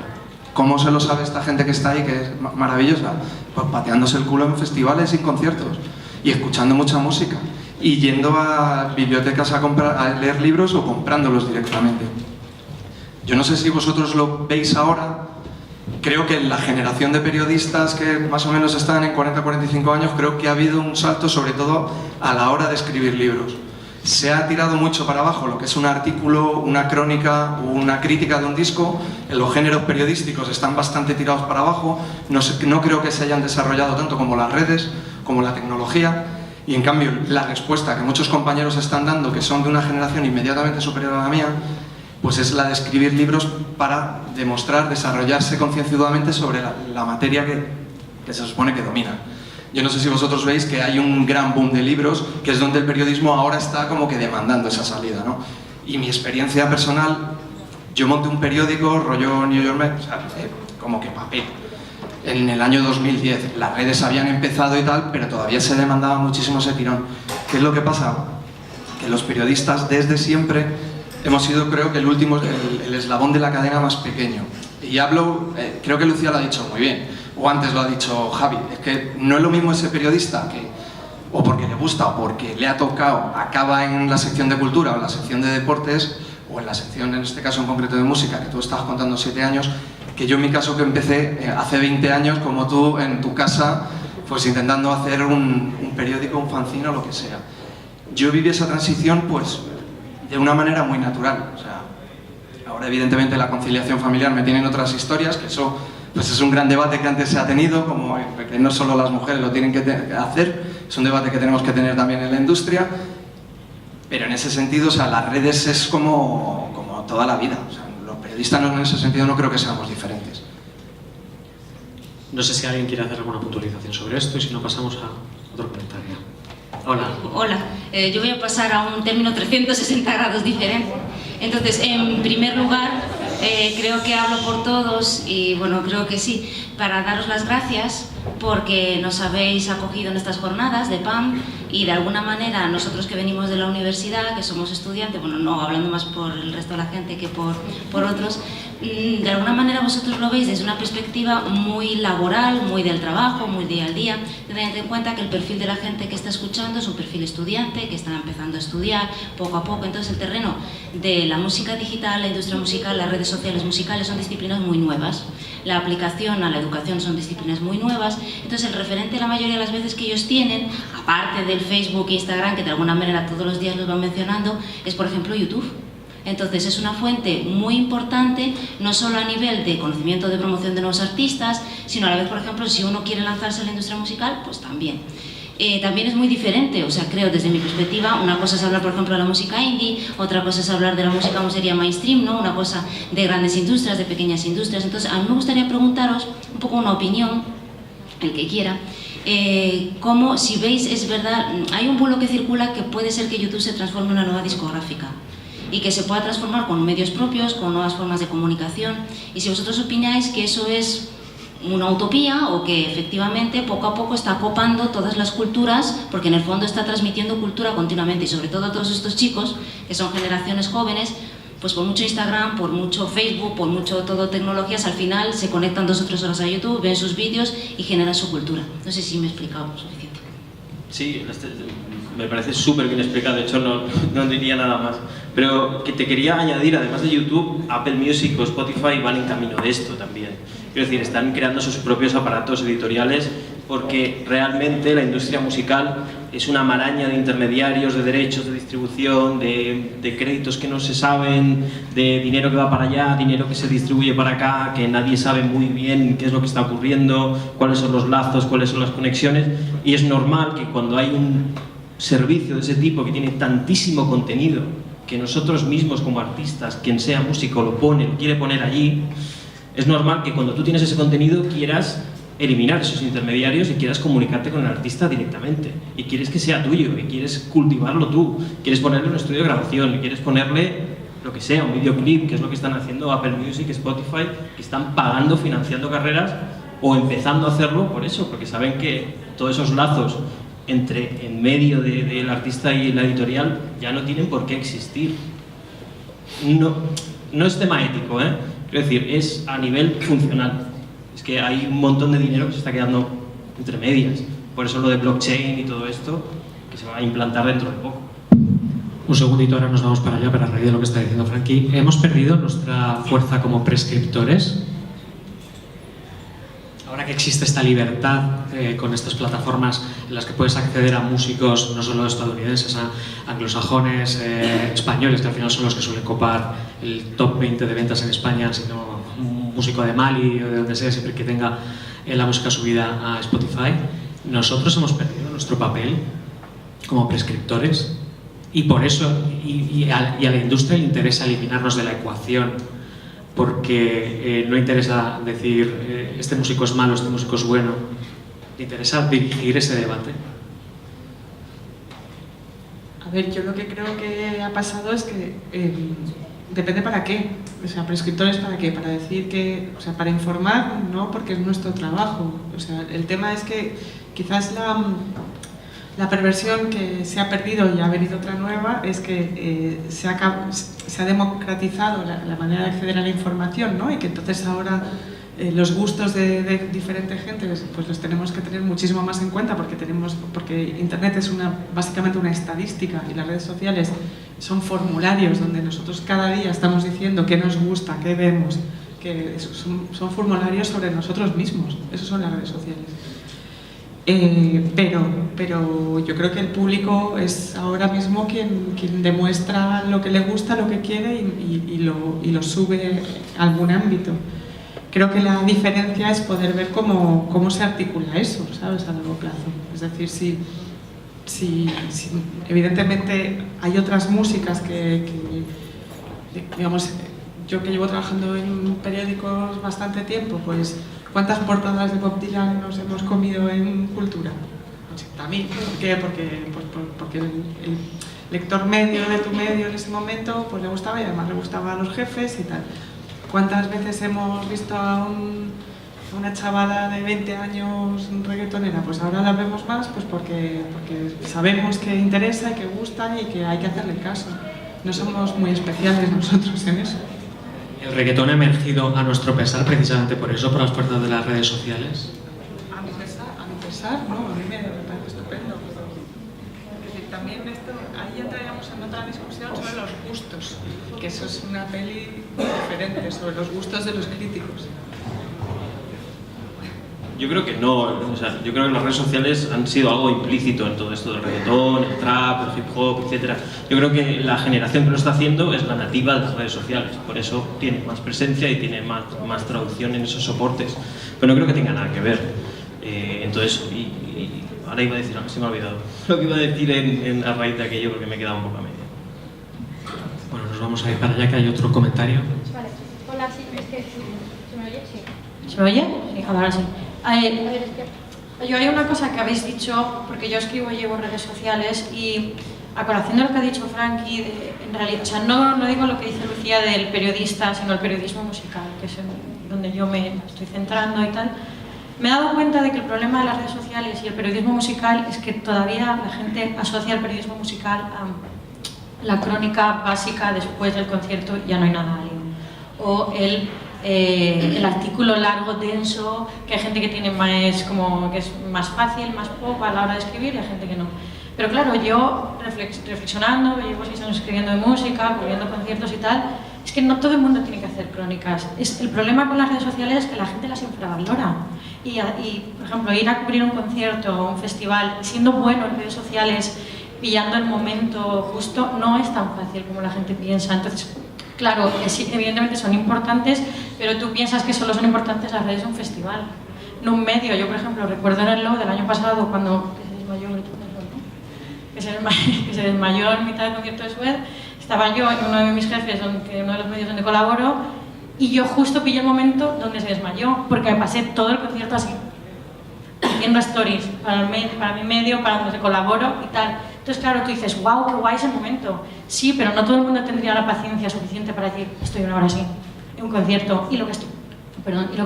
¿Cómo se lo sabe esta gente que está ahí, que es maravillosa? Pues pateándose el culo en festivales y conciertos, y escuchando mucha música, y yendo a bibliotecas a leer libros o comprándolos directamente. Yo no sé si vosotros lo veis ahora, creo que en la generación de periodistas que más o menos están en 40-45 años, creo que ha habido un salto sobre todo a la hora de escribir libros. Se ha tirado mucho para abajo lo que es un artículo, una crónica o una crítica de un disco. En los géneros periodísticos están bastante tirados para abajo, no creo que se hayan desarrollado tanto como las redes, como la tecnología. Y en cambio la respuesta que muchos compañeros están dando, que son de una generación inmediatamente superior a la mía, pues es la de escribir libros para demostrar, desarrollarse concienzudamente sobre la materia que se supone que domina. Yo no sé si vosotros veis que hay un gran boom de libros, que es donde el periodismo ahora está como que demandando esa salida, ¿no? Y mi experiencia personal, yo monté un periódico, rollo New York Times, o sea, como que papel. En el año 2010 las redes habían empezado y tal, pero todavía se demandaba muchísimo ese tirón. ¿Qué es lo que pasa? Que los periodistas desde siempre hemos sido, creo que el eslabón de la cadena más pequeño. Y hablo, creo que Lucía lo ha dicho muy bien, o antes lo ha dicho Javi, es que no es lo mismo ese periodista que, o porque le gusta o porque le ha tocado, acaba en la sección de cultura o en la sección de deportes, o en la sección, en este caso en concreto de música, que tú estabas contando 7 años, que yo en mi caso que empecé hace 20 años, como tú en tu casa, pues intentando hacer un periódico, un fanzine o lo que sea. Yo viví esa transición, pues, de una manera muy natural. O sea, ahora evidentemente la conciliación familiar me tienen otras historias, que eso pues es un gran debate que antes se ha tenido, como que no solo las mujeres lo tienen que hacer, es un debate que tenemos que tener también en la industria, pero en ese sentido, o sea, las redes es como toda la vida. O sea, los periodistas en ese sentido no creo que seamos diferentes. No sé si alguien quiere hacer alguna puntualización sobre esto y si no pasamos a otro comentario. Hola. Hola, yo voy a pasar a un término 360 grados diferente. Entonces, en primer lugar, creo que hablo por todos y bueno, creo que sí, para daros las gracias porque nos habéis acogido en estas jornadas de PAM y de alguna manera nosotros que venimos de la universidad, que somos estudiantes, bueno, no hablando más por el resto de la gente que por otros, de alguna manera vosotros lo veis desde una perspectiva muy laboral, muy del trabajo, muy día al día. Tened en cuenta que el perfil de la gente que está escuchando es un perfil estudiante, que está empezando a estudiar poco a poco. Entonces el terreno de la música digital, la industria musical, las redes sociales musicales son disciplinas muy nuevas. La aplicación a la educación son disciplinas muy nuevas. Entonces el referente la mayoría de las veces que ellos tienen, aparte del Facebook e Instagram, que de alguna manera todos los días los van mencionando, es por ejemplo YouTube. Entonces es una fuente muy importante, no solo a nivel de conocimiento de promoción de nuevos artistas, sino a la vez, por ejemplo, si uno quiere lanzarse a la industria musical, pues también. También es muy diferente, o sea, creo desde mi perspectiva, una cosa es hablar, por ejemplo, de la música indie, otra cosa es hablar de la música, como sería mainstream, ¿no? Una cosa de grandes industrias, de pequeñas industrias. Entonces, a mí me gustaría preguntaros un poco una opinión, el que quiera, cómo, si veis, es verdad, hay un bulo que circula que puede ser que YouTube se transforme en una nueva discográfica y que se pueda transformar con medios propios, con nuevas formas de comunicación, y si vosotros opináis que eso es una utopía o que efectivamente poco a poco está copando todas las culturas, porque en el fondo está transmitiendo cultura continuamente, y sobre todo a todos estos chicos que son generaciones jóvenes, pues por mucho Instagram, por mucho Facebook, por mucho todo tecnologías, al final se conectan 2 o 3 horas a YouTube, ven sus vídeos y generan su cultura. No sé si me he explicado suficiente. Sí, me parece súper bien explicado, de hecho no diría nada más. Pero que te quería añadir, además de YouTube, Apple Music o Spotify van en camino de esto también. Quiero decir, están creando sus propios aparatos editoriales porque realmente la industria musical es una maraña de intermediarios, de derechos de distribución, de créditos que no se saben, de dinero que va para allá, dinero que se distribuye para acá, que nadie sabe muy bien qué es lo que está ocurriendo, cuáles son los lazos, cuáles son las conexiones, y es normal que cuando hay un servicio de ese tipo que tiene tantísimo contenido, que nosotros mismos como artistas, quien sea músico lo quiere poner allí, es normal que cuando tú tienes ese contenido quieras eliminar esos intermediarios y quieras comunicarte con el artista directamente, y quieres que sea tuyo, y quieres cultivarlo tú, quieres ponerle un estudio de grabación, y quieres ponerle lo que sea, un videoclip, que es lo que están haciendo Apple Music, Spotify, que están pagando, financiando carreras o empezando a hacerlo por eso, porque saben que todos esos lazos en medio del artista y la editorial ya no tienen por qué existir. No es tema ético, quiero decir, es a nivel funcional. Es que hay un montón de dinero que se está quedando entre medias. Por eso lo de blockchain y todo esto, que se va a implantar dentro de poco. Un segundito, ahora nos vamos para allá, para raíz de lo que está diciendo Frankie. ¿Hemos perdido nuestra fuerza como prescriptores? Ahora que existe esta libertad con estas plataformas en las que puedes acceder a músicos no solo estadounidenses, a anglosajones, españoles, que al final son los que suelen copar el top 20 de ventas en España, sino un músico de Mali o de donde sea, siempre que tenga la música subida a Spotify, nosotros hemos perdido nuestro papel como prescriptores, y por eso y a la industria le interesa eliminarnos de la ecuación, porque no interesa decir este músico es malo, este músico es bueno, le interesa dirigir ese debate. A ver, yo lo que creo que ha pasado es que depende para qué, o sea, prescriptores para qué, para decir que, o sea, para informar, no, porque es nuestro trabajo, o sea, el tema es que quizás la perversión que se ha perdido y ha venido otra nueva es que se ha democratizado la manera de acceder a la información, ¿no? Y que entonces ahora los gustos de diferente gente pues los tenemos que tener muchísimo más en cuenta, porque Internet es básicamente una estadística, y las redes sociales son formularios donde nosotros cada día estamos diciendo qué nos gusta, qué vemos, que son formularios sobre nosotros mismos. Eso son las redes sociales. Pero yo creo que el público es ahora mismo quien demuestra lo que le gusta, lo que quiere y lo sube a algún ámbito. Creo que la diferencia es poder ver cómo se articula eso, ¿sabes?, a largo plazo. Es decir, si evidentemente hay otras músicas que digamos, yo que llevo trabajando en periódicos bastante tiempo, pues ¿cuántas portadas de Bob Dylan nos hemos comido en Cultura? 80.000. ¿Por qué? Porque el lector medio de tu medio en ese momento pues le gustaba, y además le gustaba a los jefes y tal. ¿Cuántas veces hemos visto a una chavala de 20 años reggaetonera? Pues ahora la vemos más pues porque sabemos que interesa y que gusta y que hay que hacerle caso. No somos muy especiales nosotros en eso. ¿El reggaetón ha emergido a nuestro pesar precisamente por eso, por las puertas de las redes sociales? A mi pesar, no, a mí me parece estupendo. Es decir, también esto, ahí entraríamos en otra discusión sobre los gustos, que eso es una peli diferente, sobre los gustos de los críticos. Yo creo que no, o sea, yo creo que las redes sociales han sido algo implícito en todo esto del reggaetón, el trap, el hip hop, etc. Yo creo que la generación que lo está haciendo es la nativa de las redes sociales, por eso tiene más presencia y tiene más traducción en esos soportes, pero no creo que tenga nada que ver. Entonces, ahora iba a decir, se me ha olvidado lo que iba a decir a raíz de aquello porque me he quedado un poco a medio. Bueno, nos vamos a ir para allá, que hay otro comentario. Vale, hola, sí, es que ¿se me oye? Sí. ¿Se me oye? Sí, ahora sí. Yo hay una cosa que habéis dicho, porque yo escribo y llevo redes sociales, y a colación de lo que ha dicho Frankie, en realidad, o sea, no digo lo que dice Lucía del periodista, sino el periodismo musical, que es donde yo me estoy centrando y tal. Me he dado cuenta de que el problema de las redes sociales y el periodismo musical es que todavía la gente asocia el periodismo musical a la crónica básica después del concierto, ya no hay nada ahí. O el artículo largo, denso, que hay gente que tiene que es más fácil, más pop a la hora de escribir, y hay gente que no. Pero claro, yo reflexionando, llevo 6 años escribiendo de música, cubriendo conciertos y tal, es que no todo el mundo tiene que hacer crónicas. El problema con las redes sociales es que la gente las infravalora. Y por ejemplo, ir a cubrir un concierto o un festival, siendo bueno en redes sociales, pillando el momento justo, no es tan fácil como la gente piensa. Entonces, claro, evidentemente son importantes, pero tú piensas que solo son importantes las redes de un festival, no un medio. Yo, por ejemplo, recuerdo en el Low del año pasado, cuando se desmayó en mitad del concierto de Sued, estaba yo en uno de mis jefes, uno de los medios donde colaboro, y yo justo pillé el momento donde se desmayó, porque me pasé todo el concierto así, haciendo stories para mi medio, para donde colaboro y tal. Entonces, claro, tú dices, wow, qué guay ese momento. Sí, pero no todo el mundo tendría la paciencia suficiente para decir, estoy una hora así, en un concierto, y lo que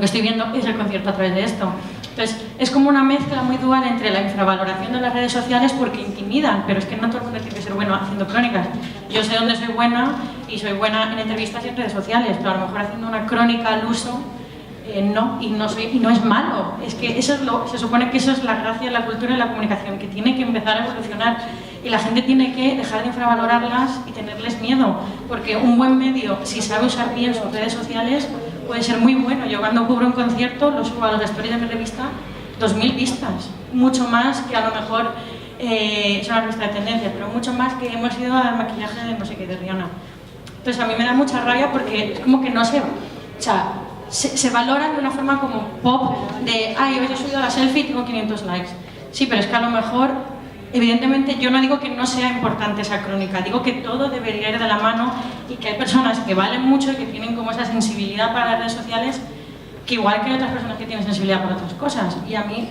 estoy viendo es el concierto a través de esto. Entonces, es como una mezcla muy dual entre la infravaloración de las redes sociales, porque intimidan, pero es que no todo el mundo tiene que ser bueno haciendo crónicas. Yo sé dónde soy buena, y soy buena en entrevistas y en redes sociales, pero a lo mejor haciendo una crónica al uso, no, y no es malo. Es que se supone que eso es la gracia de la cultura y la comunicación, que tiene que empezar a evolucionar, y la gente tiene que dejar de infravalorarlas y tenerles miedo, porque un buen medio, si sabe usar bien sus redes sociales, puede ser muy bueno. Yo cuando cubro un concierto lo subo a los stories de mi revista, 2000 vistas, mucho más que a lo mejor es una revista de tendencias, pero mucho más que hemos ido al maquillaje de no sé qué, de Rihanna. Entonces a mí me da mucha rabia porque es como que no se... O sea, se valoran de una forma como pop, de ay, hoy he subido la selfie y tengo 500 likes. Sí, pero es que a lo mejor, evidentemente, yo no digo que no sea importante esa crónica, digo que todo debería ir de la mano, y que hay personas que valen mucho y que tienen como esa sensibilidad para las redes sociales, que igual que hay otras personas que tienen sensibilidad para otras cosas. Y a mí,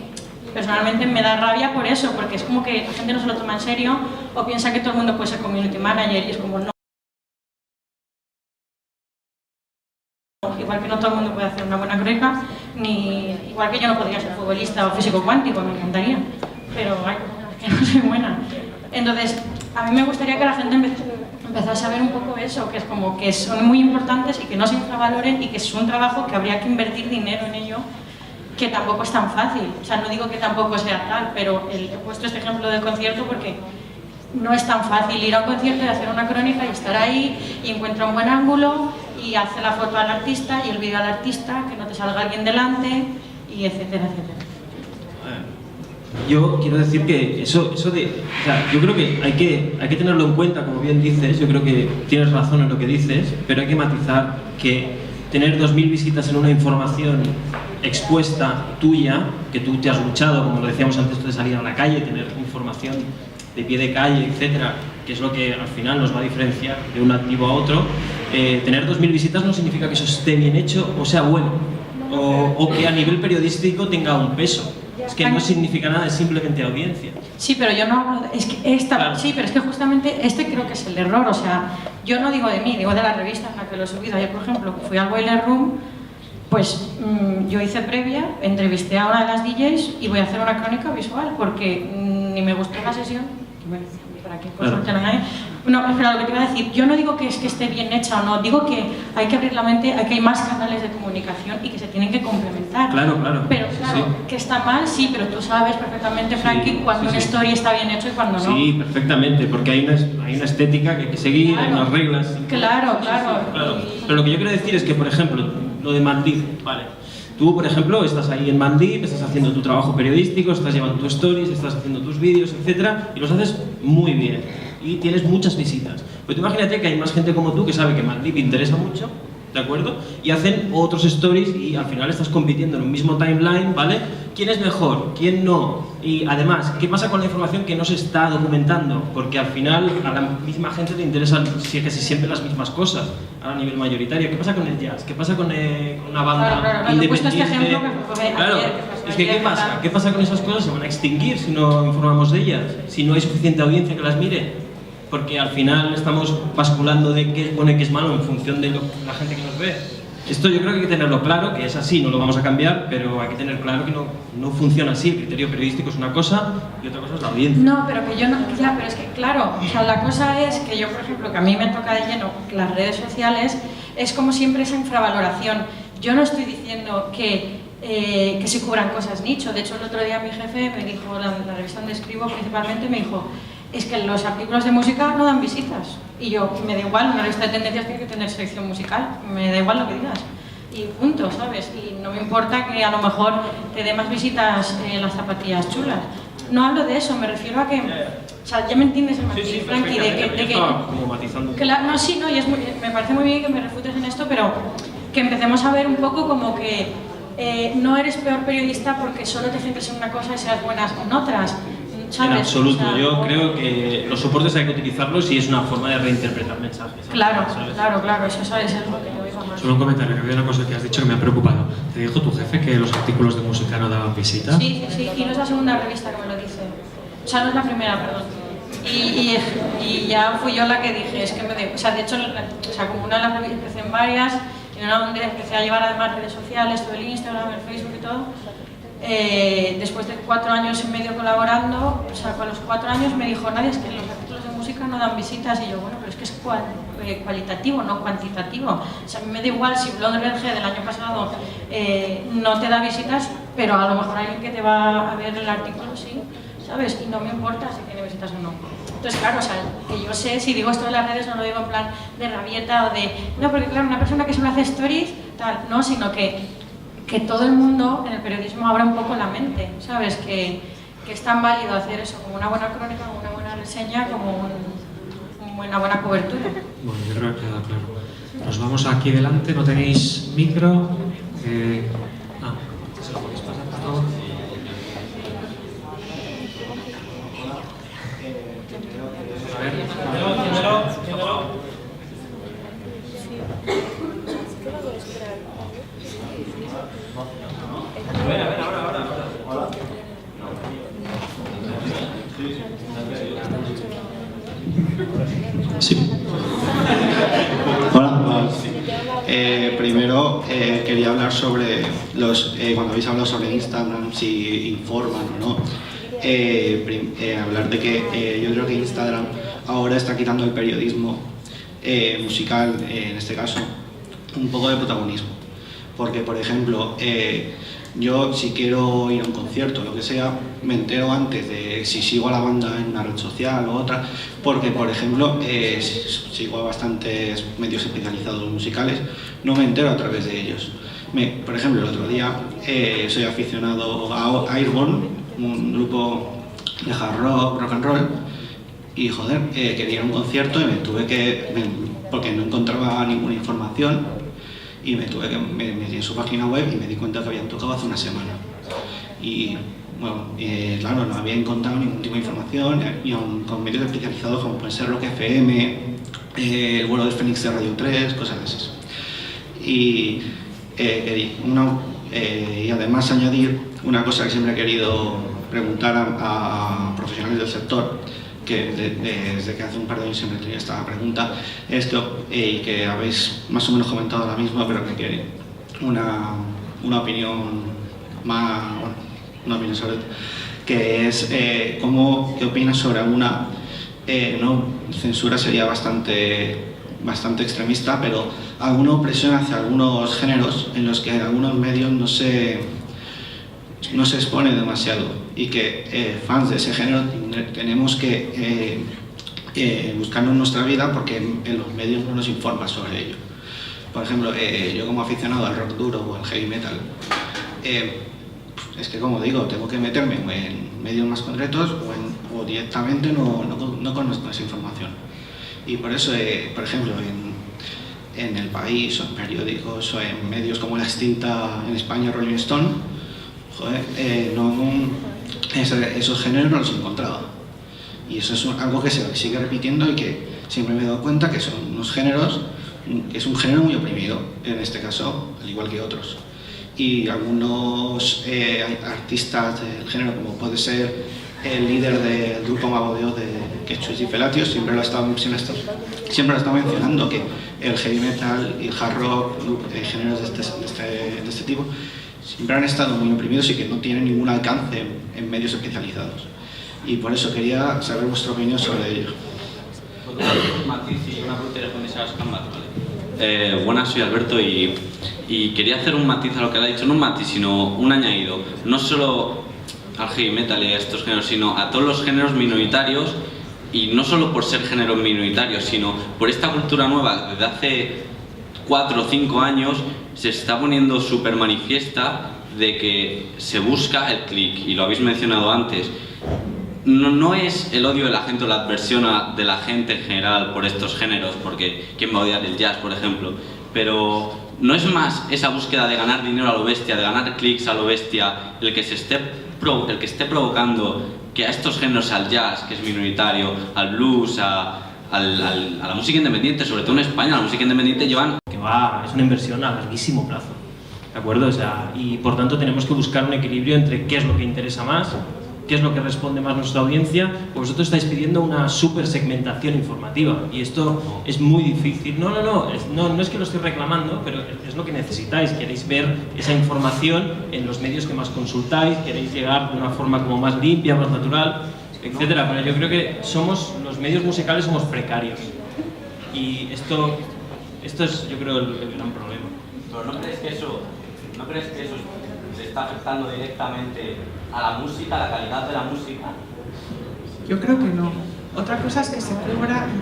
personalmente, me da rabia por eso, porque es como que la gente no se lo toma en serio, o piensa que todo el mundo puede ser community manager, y es como no. Igual que no todo el mundo puede hacer una buena crónica, igual que yo no podría ser futbolista o físico cuántico, me encantaría, pero ay, que no soy buena. Entonces, a mí me gustaría que la gente empezase a ver un poco eso, que es como que son muy importantes y que no se infravaloren, y que es un trabajo que habría que invertir dinero en ello, que tampoco es tan fácil. O sea, no digo que tampoco sea tal, pero he puesto este ejemplo del concierto porque no es tan fácil ir a un concierto y hacer una crónica y estar ahí y encuentra un buen ángulo y hace la foto al artista y el vídeo al artista, que no te salga alguien delante, y etcétera, etcétera. Yo quiero decir que eso de... O sea, yo creo que hay que tenerlo en cuenta, como bien dices. Yo creo que tienes razón en lo que dices, pero hay que matizar que tener 2000 visitas en una información expuesta tuya, que tú te has luchado, como lo decíamos antes, de salir a la calle, tener información de pie de calle, etcétera, que es lo que al final nos va a diferenciar de un activo a otro. Tener 2000 visitas no significa que eso esté bien hecho o sea bueno, o que a nivel periodístico tenga un peso. Es que no significa nada, es simplemente audiencia. Sí, pero yo no hablo es que Claro. Sí, pero es que justamente creo que es el error. O sea, yo no digo de mí, digo de la revista en la que lo he subido. Ayer, por ejemplo, fui al Boiler Room, pues yo hice previa, entrevisté a una de las DJs y voy a hacer una crónica visual porque ni me gustó la sesión bueno, para qué cosas que no hay. No, pero lo que te iba a decir, yo no digo que es que esté bien hecha o no, digo que hay que abrir la mente, que hay más canales de comunicación y que se tienen que complementar. Claro, claro. Pero claro, sí. Que está mal, sí, pero tú sabes perfectamente, Frankie, Sí, cuando una story está bien hecho y cuando no. Sí, perfectamente, porque hay una estética que hay que seguir, Claro. hay unas reglas. Claro. Pero lo que yo quiero decir es que, por ejemplo, lo de Mandib, vale. Tú, por ejemplo, estás ahí en Mandib, estás haciendo tu trabajo periodístico, estás llevando tus stories, estás haciendo tus vídeos, etcétera, y los haces muy bien. Y tienes muchas visitas. Pues tú imagínate que hay más gente como tú que sabe que Mandib interesa mucho, ¿de acuerdo? Y hacen otros stories y al final estás compitiendo en un mismo timeline, ¿vale? ¿Quién es mejor? ¿Quién no? Y además, ¿qué pasa con la información que no se está documentando? Porque al final a la misma gente le interesan casi siempre las mismas cosas a nivel mayoritario. ¿Qué pasa con el jazz? ¿Qué pasa con una banda Claro, independiente? he puesto este ejemplo que fue Claro, ayer, es que ¿qué pasa? ¿Qué pasa con esas cosas? Se van a extinguir si no informamos de ellas, si no hay suficiente audiencia que las mire. Porque al final estamos basculando de qué es bueno y qué es malo en función de la gente que nos ve. Esto yo creo que hay que tenerlo claro, que es así, no lo vamos a cambiar, pero hay que tener claro que no funciona así. El criterio periodístico es una cosa y otra cosa es la audiencia. No, pero que yo no, ya, pero es que claro, o sea, la cosa es que yo, por ejemplo, que a mí me toca de lleno las redes sociales, es como siempre esa infravaloración. Yo no estoy diciendo que se cubran cosas nicho. De hecho, el otro día mi jefe me dijo, la revista donde escribo principalmente, me dijo, es que los artículos de música no dan visitas. Y yo, me da igual, una revista de tendencias tiene que tener selección musical, me da igual lo que digas. Y punto, ¿sabes? Y no me importa que a lo mejor te dé más visitas las zapatillas chulas. No hablo de eso, me refiero a que... O sea, ya me entiendes el matiz, Frankie, de que... como matizando. Claro, no, sí, no, y me parece muy bien que me refutes en esto, pero que empecemos a ver un poco como que no eres peor periodista porque solo te centres en una cosa y seas buenas en otras. ¿Sabes? En absoluto, O sea, yo creo que los soportes hay que utilizarlos y es una forma de reinterpretar mensajes. Claro, ¿sabes? claro, eso sabes, es lo que yo digo más. Solo un comentario, que había una cosa que has dicho que me ha preocupado. ¿Te dijo tu jefe que los artículos de música no daban visitas? Sí, y no es la segunda revista que me lo dice. O sea, no es la primera, perdón. Y ya fui yo la que dije, es que o sea, de hecho, como una de las revistas empecé en varias, y una donde empecé a llevar además redes sociales, todo el Instagram, el Facebook y todo. Después de 4 años y medio colaborando, o sea, con los 4 años me dijo, nadie, es que los artículos de música no dan visitas, y yo, bueno, pero es que es cualitativo, no cuantitativo. O sea, a mí me da igual si Blonde Redhead del año pasado no te da visitas, pero a lo mejor alguien que te va a ver el artículo sí, ¿sabes? Y no me importa si tiene visitas o no. Entonces, claro, o sea, que yo sé, si digo esto de las redes no lo digo en plan de rabieta o de... No, porque claro, una persona que solo hace stories, tal, no, sino que todo el mundo en el periodismo abra un poco la mente, ¿sabes? Que es tan válido hacer eso como una buena crónica, como una buena reseña, como una buena cobertura. Bueno, yo creo que queda claro. Nos vamos aquí delante, no tenéis micro. ¿Se lo podéis pasar, por favor? A ver, Sí. Hola. Primero quería hablar sobre cuando habéis hablado sobre Instagram, si informan o no. Hablar de que yo creo que Instagram ahora está quitando el periodismo musical, en este caso, un poco de protagonismo. Porque, por ejemplo, yo si quiero ir a un concierto o lo que sea, me entero antes de si sigo a la banda en una red social o otra, porque, por ejemplo, sigo a bastantes medios especializados musicales, no me entero a través de ellos. Por ejemplo, el otro día soy aficionado a Airborne, un grupo de hard rock and roll, y joder, quería ir a un concierto y porque no encontraba ninguna información, y me metí en su página web y me di cuenta que habían tocado hace una semana. Y bueno, claro, no había encontrado ningún tipo de información, y aún con medios especializados como pueden ser Rock FM, el vuelo del Fénix de Radio 3, cosas de esas. Y además añadir una cosa que siempre he querido preguntar a profesionales del sector, que desde que hace un par de años siempre tenía esta pregunta, y que habéis más o menos comentado ahora mismo, pero que quiere una opinión más, una opinión sobre que es ¿qué opinas sobre alguna censura? Sería bastante extremista, pero alguna opresión hacia algunos géneros en los que algunos medios no se expone demasiado, y que fans de ese género tenemos que buscarlo en nuestra vida porque en los medios no nos informan sobre ello. Por ejemplo, yo como aficionado al rock duro o al heavy metal, es que, como digo, tengo que meterme en medios más concretos o directamente no conozco esa información. Y por eso, por ejemplo, en El País o en periódicos o en medios como la extinta en España Rolling Stone, esos géneros no los encontraba. Y eso es algo que se sigue repitiendo y que siempre me he dado cuenta que son unos géneros, que es un género muy oprimido, en este caso, al igual que otros. Y algunos artistas del género, como puede ser el líder del grupo Mago de Oz, que es Chus Di Felatio, siempre lo ha estado mencionando, que el heavy metal y el hard rock, géneros de este tipo, siempre han estado muy oprimidos y que no tienen ningún alcance en medios especializados. Y por eso quería saber vuestra opinión sobre ello. Buenas, soy Alberto y quería hacer un matiz a lo que ha dicho, no un matiz, sino un añadido, no solo al heavy metal y a estos géneros, sino a todos los géneros minoritarios, y no solo por ser géneros minoritarios, sino por esta cultura nueva. Desde hace 4 o 5 años se está poniendo súper manifiesta de que se busca el click, y lo habéis mencionado antes. No es el odio de la gente o la adversión de la gente en general por estos géneros, porque ¿quién va a odiar el jazz, por ejemplo? Pero no es más esa búsqueda de ganar dinero a lo bestia, de ganar clics a lo bestia, el que esté provocando que a estos géneros, al jazz, que es minoritario, al blues, a la música independiente, sobre todo en España, la música independiente es una inversión a larguísimo plazo, ¿de acuerdo? Y por tanto tenemos que buscar un equilibrio entre qué es lo que interesa más, qué es lo que responde más nuestra audiencia. Vosotros estáis pidiendo una super segmentación informativa y esto es muy difícil. No es que lo estoy reclamando, pero es lo que necesitáis. Queréis ver esa información en los medios que más consultáis, queréis llegar de una forma como más limpia, más natural, etcétera. Pero yo creo que los medios musicales somos precarios y esto es, yo creo, el gran problema. Pero ¿no crees que eso se está afectando directamente a la música, a la calidad de la música? Yo creo que no. Otra cosa es que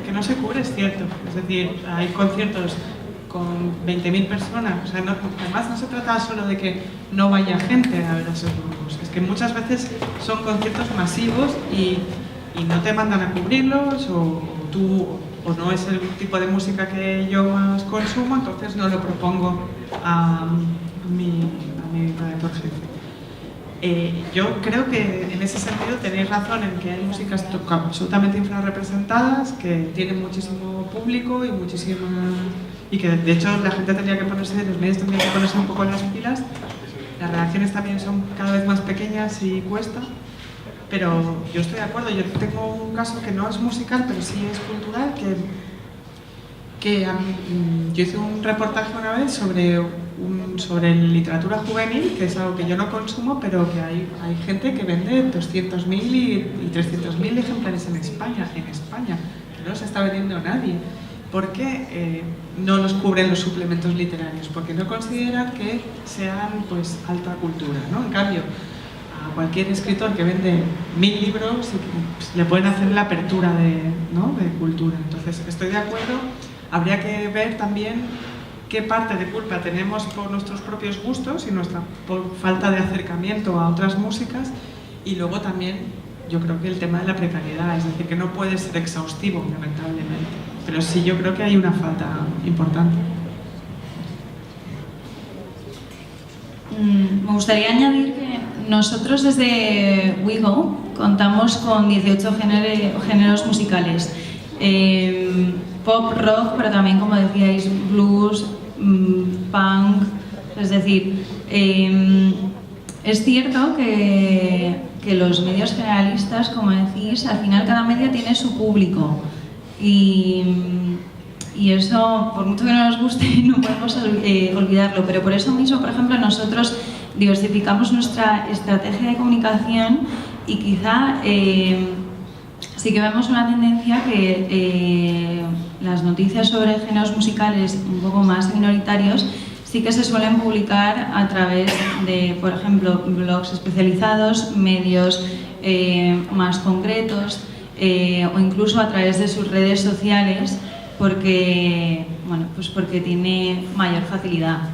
que no se cubre, es cierto. Es decir, hay conciertos con 20.000 personas. O sea, además no se trata solo de que no vaya gente a ver a esos grupos. Es que muchas veces son conciertos masivos y no te mandan a cubrirlos, o no es el tipo de música que yo más consumo, entonces no lo propongo a mi redactor jefe. Yo creo que en ese sentido tenéis razón en que hay músicas absolutamente infrarrepresentadas, que tienen muchísimo público y que de hecho la gente tendría que ponerse, los medios tendrían que ponerse un poco en las pilas. Las redacciones también son cada vez más pequeñas y cuesta, pero yo estoy de acuerdo. Yo tengo un caso que no es musical, pero sí es cultural, yo hice un reportaje una vez sobre literatura juvenil, que es algo que yo no consumo, pero que hay gente que vende 200.000 y 300.000 ejemplares en España, que no los está vendiendo nadie. ¿Por qué no los cubren los suplementos literarios? Porque no consideran que sean, pues, alta cultura, ¿no? En cambio, a cualquier escritor que vende 1000 libros le pueden hacer la apertura de cultura. Entonces, estoy de acuerdo. Habría que ver también qué parte de culpa tenemos por nuestros propios gustos y por falta de acercamiento a otras músicas, y luego también yo creo que el tema de la precariedad, es decir, que no puede ser exhaustivo, lamentablemente, pero sí yo creo que hay una falta importante. Me gustaría añadir que nosotros desde WeGo contamos con 18 géneros musicales. Pop, rock, pero también, como decíais, blues, punk. Es decir, es cierto que los medios generalistas, como decís, al final cada medio tiene su público y eso, por mucho que no nos guste, no podemos olvidarlo. Pero por eso mismo, por ejemplo, nosotros diversificamos nuestra estrategia de comunicación Y quizá sí que vemos una tendencia que las noticias sobre géneros musicales un poco más minoritarios sí que se suelen publicar a través de, por ejemplo, blogs especializados, medios más concretos o incluso a través de sus redes sociales porque, bueno, pues porque tiene mayor facilidad.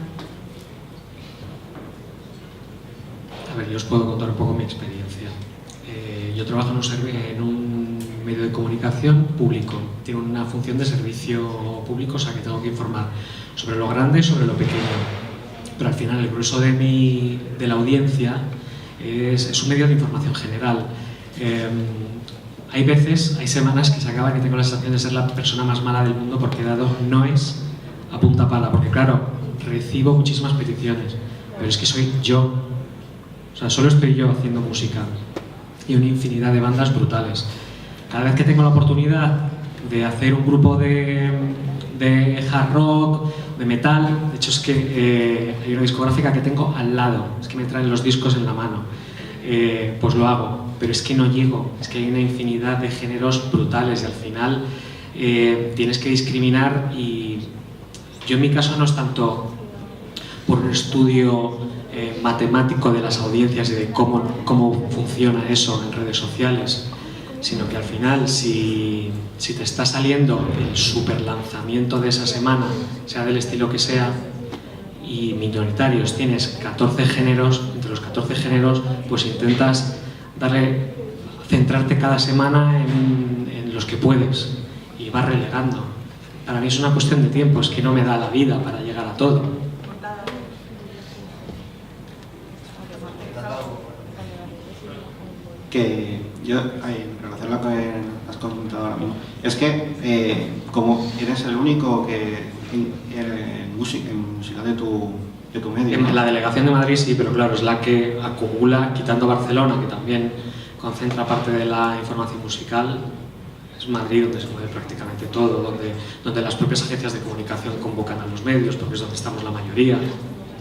A ver, yo os puedo contar un poco mi experiencia. Yo trabajo en un medio de comunicación público. Tiene una función de servicio público, o sea que tengo que informar sobre lo grande y sobre lo pequeño. Pero al final el grueso de la audiencia es un medio de información general. Hay semanas que se acaba que tengo la sensación de ser la persona más mala del mundo porque he dado noes a punta pala. Porque claro, recibo muchísimas peticiones, pero es que soy yo. O sea, solo estoy yo haciendo música y una infinidad de bandas brutales. Cada vez que tengo la oportunidad de hacer un grupo de hard rock, de metal, de hecho es que hay una discográfica que tengo al lado, es que me traen los discos en la mano, pues lo hago, pero es que no llego, es que hay una infinidad de géneros brutales y al final tienes que discriminar y yo en mi caso no es tanto por un estudio matemático de las audiencias y de cómo funciona eso en redes sociales, sino que al final si te está saliendo el super lanzamiento de esa semana, sea del estilo que sea, y minoritarios tienes 14 géneros, entre los 14 géneros pues intentas centrarte cada semana en los que puedes y vas relegando. Para mí es una cuestión de tiempo, es que no me da la vida para llegar a todo. Que yo, en relación a lo que has comentado ahora mismo, es que como eres el único que en música de tu medio, ¿no? En la delegación de Madrid sí, pero claro, es la que acumula, quitando Barcelona, que también concentra parte de la información musical, es Madrid donde se mueve prácticamente todo, donde las propias agencias de comunicación convocan a los medios, porque es donde estamos la mayoría.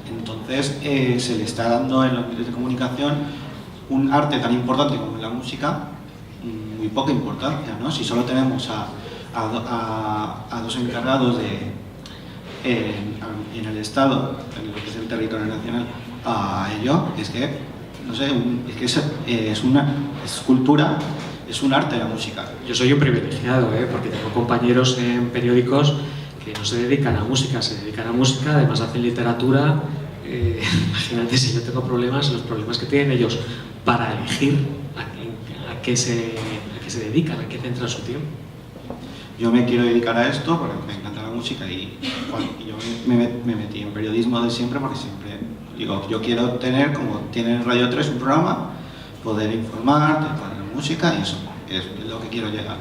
Entonces se le está dando en los medios de comunicación un arte tan importante como la música, muy poca importancia, ¿no? Si solo tenemos a dos encargados en el Estado, en lo que es el territorio nacional, a ello, es que, no sé, es cultura, es un arte la música. Yo soy un privilegiado, porque tengo compañeros en periódicos que no se dedican a música, se dedican a música, además hacen literatura. Imagínate si yo tengo problemas, los problemas que tienen ellos para elegir a qué se dedican, a qué centran su tiempo. Yo me quiero dedicar a esto porque me encanta la música y yo me metí en periodismo de siempre porque siempre digo, yo quiero tener, como tiene en Radio 3 un programa, poder informar, poner música y eso es lo que quiero llegar.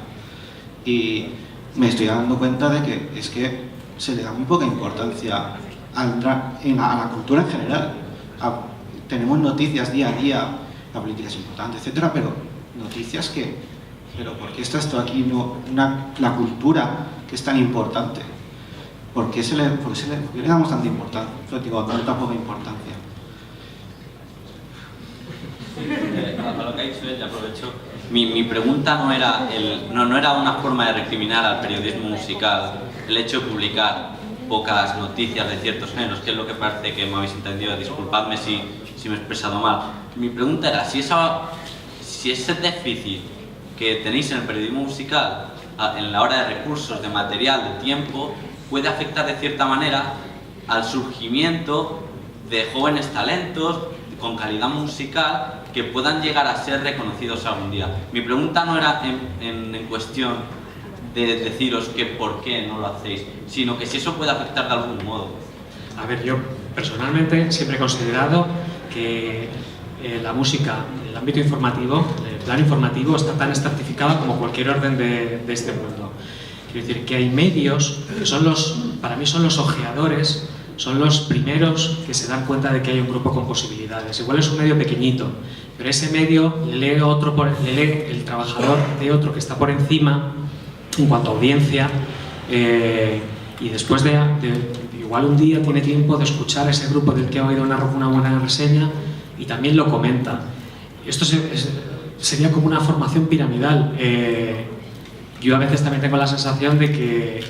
Y me estoy dando cuenta de que es que se le da muy poca importancia a la cultura en general. Tenemos noticias día a día, la política es importante, etcétera, pero noticias pero ¿por qué está esto aquí? La cultura que es tan importante. ¿Por qué le damos tanta importancia? Tanta poca importancia. A lo que ha dicho ella, aprovecho. Mi pregunta no era una forma de recriminar al periodismo musical el hecho de publicar pocas noticias de ciertos géneros, que es lo que parece que me habéis entendido, disculpadme si me he expresado mal. Mi pregunta era si ese déficit que tenéis en el periodismo musical en la hora de recursos, de material, de tiempo, puede afectar de cierta manera al surgimiento de jóvenes talentos con calidad musical que puedan llegar a ser reconocidos algún día. Mi pregunta no era en cuestión de deciros que por qué no lo hacéis, sino que si eso puede afectar de algún modo. A ver, yo personalmente siempre he considerado que la música, el ámbito informativo, el plan informativo está tan estratificado como cualquier orden de este mundo. Quiero decir que hay medios que para mí son los ojeadores, son los primeros que se dan cuenta de que hay un grupo con posibilidades. Igual es un medio pequeñito, pero ese medio le lee el trabajador de otro que está por encima en cuanto a audiencia, y después igual un día tiene tiempo de escuchar a ese grupo del que ha oído una buena reseña y también lo comenta. Esto sería como una formación piramidal. Yo a veces también tengo la sensación de que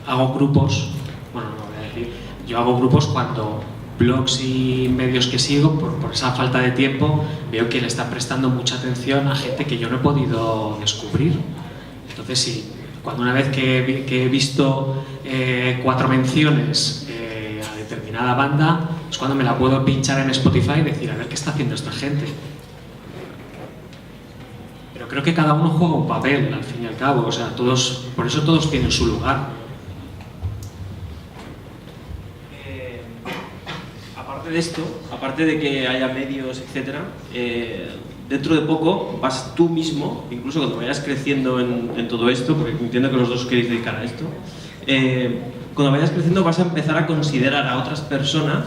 hago grupos, bueno, no voy a decir, yo hago grupos cuando blogs y medios que sigo, por esa falta de tiempo, veo que le están prestando mucha atención a gente que yo no he podido descubrir. Entonces sí, cuando una vez que he visto 4 menciones a determinada banda, es cuando me la puedo pinchar en Spotify y decir, a ver qué está haciendo esta gente. Pero creo que cada uno juega un papel, al fin y al cabo, o sea, todos, por eso todos tienen su lugar. Aparte de esto, aparte de que haya medios, etc., dentro de poco vas tú mismo, incluso cuando vayas creciendo en todo esto, porque entiendo que los dos queréis dedicar a esto, cuando vayas creciendo vas a empezar a considerar a otras personas,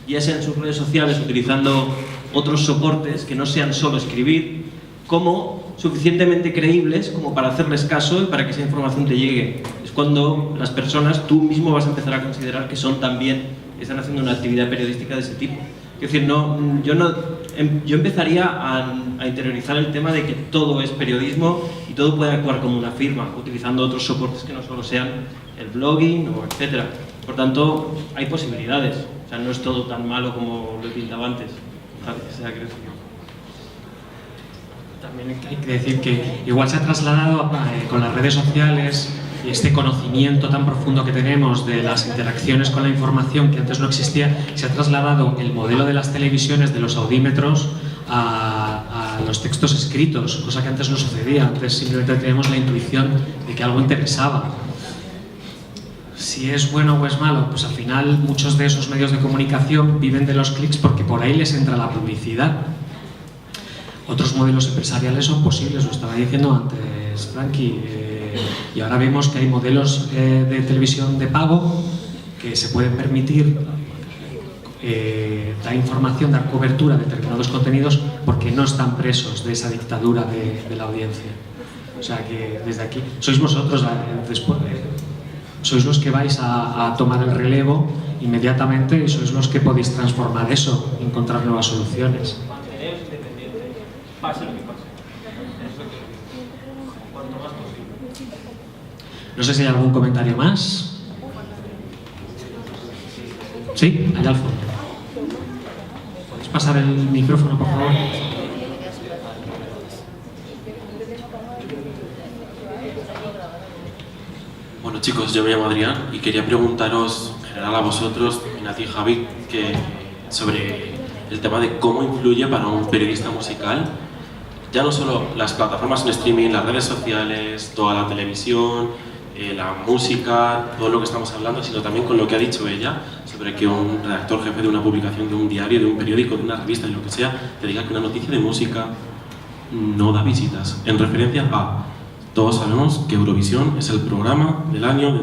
ya sea en sus redes sociales, utilizando otros soportes que no sean solo escribir, como suficientemente creíbles como para hacerles caso y para que esa información te llegue. Es cuando las personas, tú mismo vas a empezar a considerar que son también, están haciendo una actividad periodística de ese tipo. Es decir, yo empezaría a interiorizar el tema de que todo es periodismo y todo puede actuar como una firma, utilizando otros soportes que no solo sean el blogging o etc. Por tanto, hay posibilidades. O sea, no es todo tan malo como lo he pintado antes. También hay que decir que igual se ha trasladado con las redes sociales y este conocimiento tan profundo que tenemos de las interacciones con la información que antes no existía, se ha trasladado el modelo de las televisiones, de los audímetros, a los textos escritos, cosa que antes no sucedía. Antes simplemente teníamos la intuición de que algo interesaba. Si es bueno o es malo, pues al final muchos de esos medios de comunicación viven de los clics porque por ahí les entra la publicidad. Otros modelos empresariales son posibles, lo estaba diciendo antes Frankie, y ahora vemos que hay modelos de televisión de pago que se pueden permitir dar información, dar cobertura a determinados contenidos porque no están presos de esa dictadura de la audiencia. O sea que desde aquí, sois vosotros, sois los que vais a tomar el relevo inmediatamente y sois los que podéis transformar eso, encontrar nuevas soluciones. Pase lo que pase. Cuanto más posible. No sé si hay algún comentario más. Sí, allá al fondo. ¿Podéis pasar el micrófono, por favor? Bueno, chicos, yo me llamo Adrián y quería preguntaros, en general a vosotros, y a ti, Javi, sobre el tema de cómo influye para un periodista musical ya no solo las plataformas en streaming, las redes sociales, toda la televisión, la música, todo lo que estamos hablando, sino también con lo que ha dicho ella sobre que un redactor jefe de una publicación, de un diario, de un periódico, de una revista, de lo que sea, te diga que una noticia de música no da visitas. En referencia a, todos sabemos que Eurovisión es el programa del año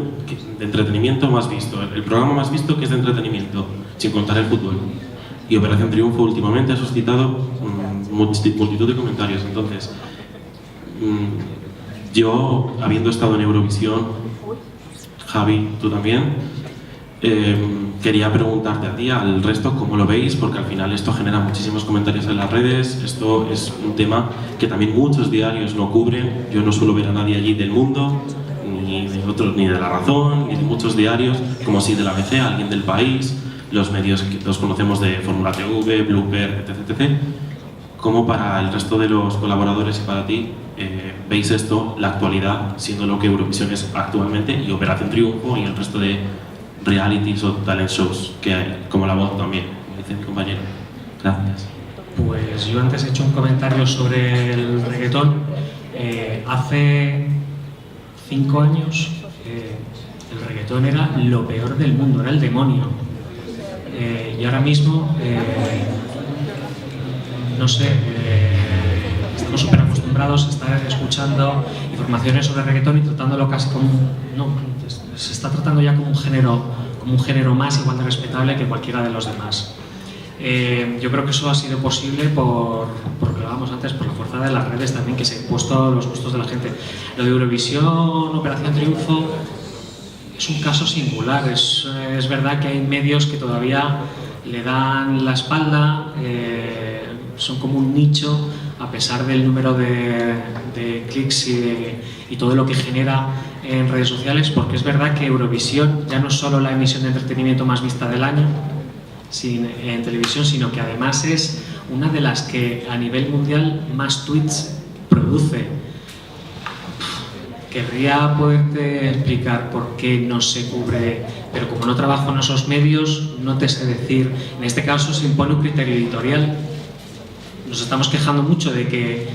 de entretenimiento más visto, el programa más visto que es de entretenimiento, sin contar el fútbol. Y Operación Triunfo últimamente ha suscitado multitud de comentarios. Entonces, yo, habiendo estado en Eurovisión, Javi, tú también, quería preguntarte a ti, al resto, cómo lo veis, porque al final esto genera muchísimos comentarios en las redes. Esto es un tema que también muchos diarios no cubren. Yo no suelo ver a nadie allí del Mundo, ni de otros, ni de La Razón, ni de muchos diarios, como si de la ABC, alguien del País, los medios que todos conocemos de Fórmula TV, Blooper, etc. ¿Cómo para el resto de los colaboradores y para ti veis esto, la actualidad, siendo lo que Eurovisión es actualmente, y Operación Triunfo y el resto de realities o talent shows que hay, como La Voz también, como dice mi compañero? Gracias. Pues yo antes he hecho un comentario sobre el reggaetón. Hace 5 años el reggaetón era lo peor del mundo, era el demonio. Y ahora mismo, no sé, estamos súper acostumbrados a estar escuchando informaciones sobre reggaetón y tratándolo casi como se está tratando ya como un género más igual de respetable que cualquiera de los demás. Yo creo que eso ha sido posible por lo que hablábamos antes, por la fuerza de las redes también, que se han impuesto los gustos de la gente. Lo de Eurovisión, Operación Triunfo, es un caso singular. Es verdad que hay medios que todavía le dan la espalda, son como un nicho a pesar del número de clics y todo lo que genera en redes sociales, porque es verdad que Eurovisión ya no es solo la emisión de entretenimiento más vista del año en televisión, sino que además es una de las que a nivel mundial más tweets produce. Querría poderte explicar por qué no se cubre, pero como no trabajo en esos medios, no te sé decir. En este caso se impone un criterio editorial. Nos estamos quejando mucho de que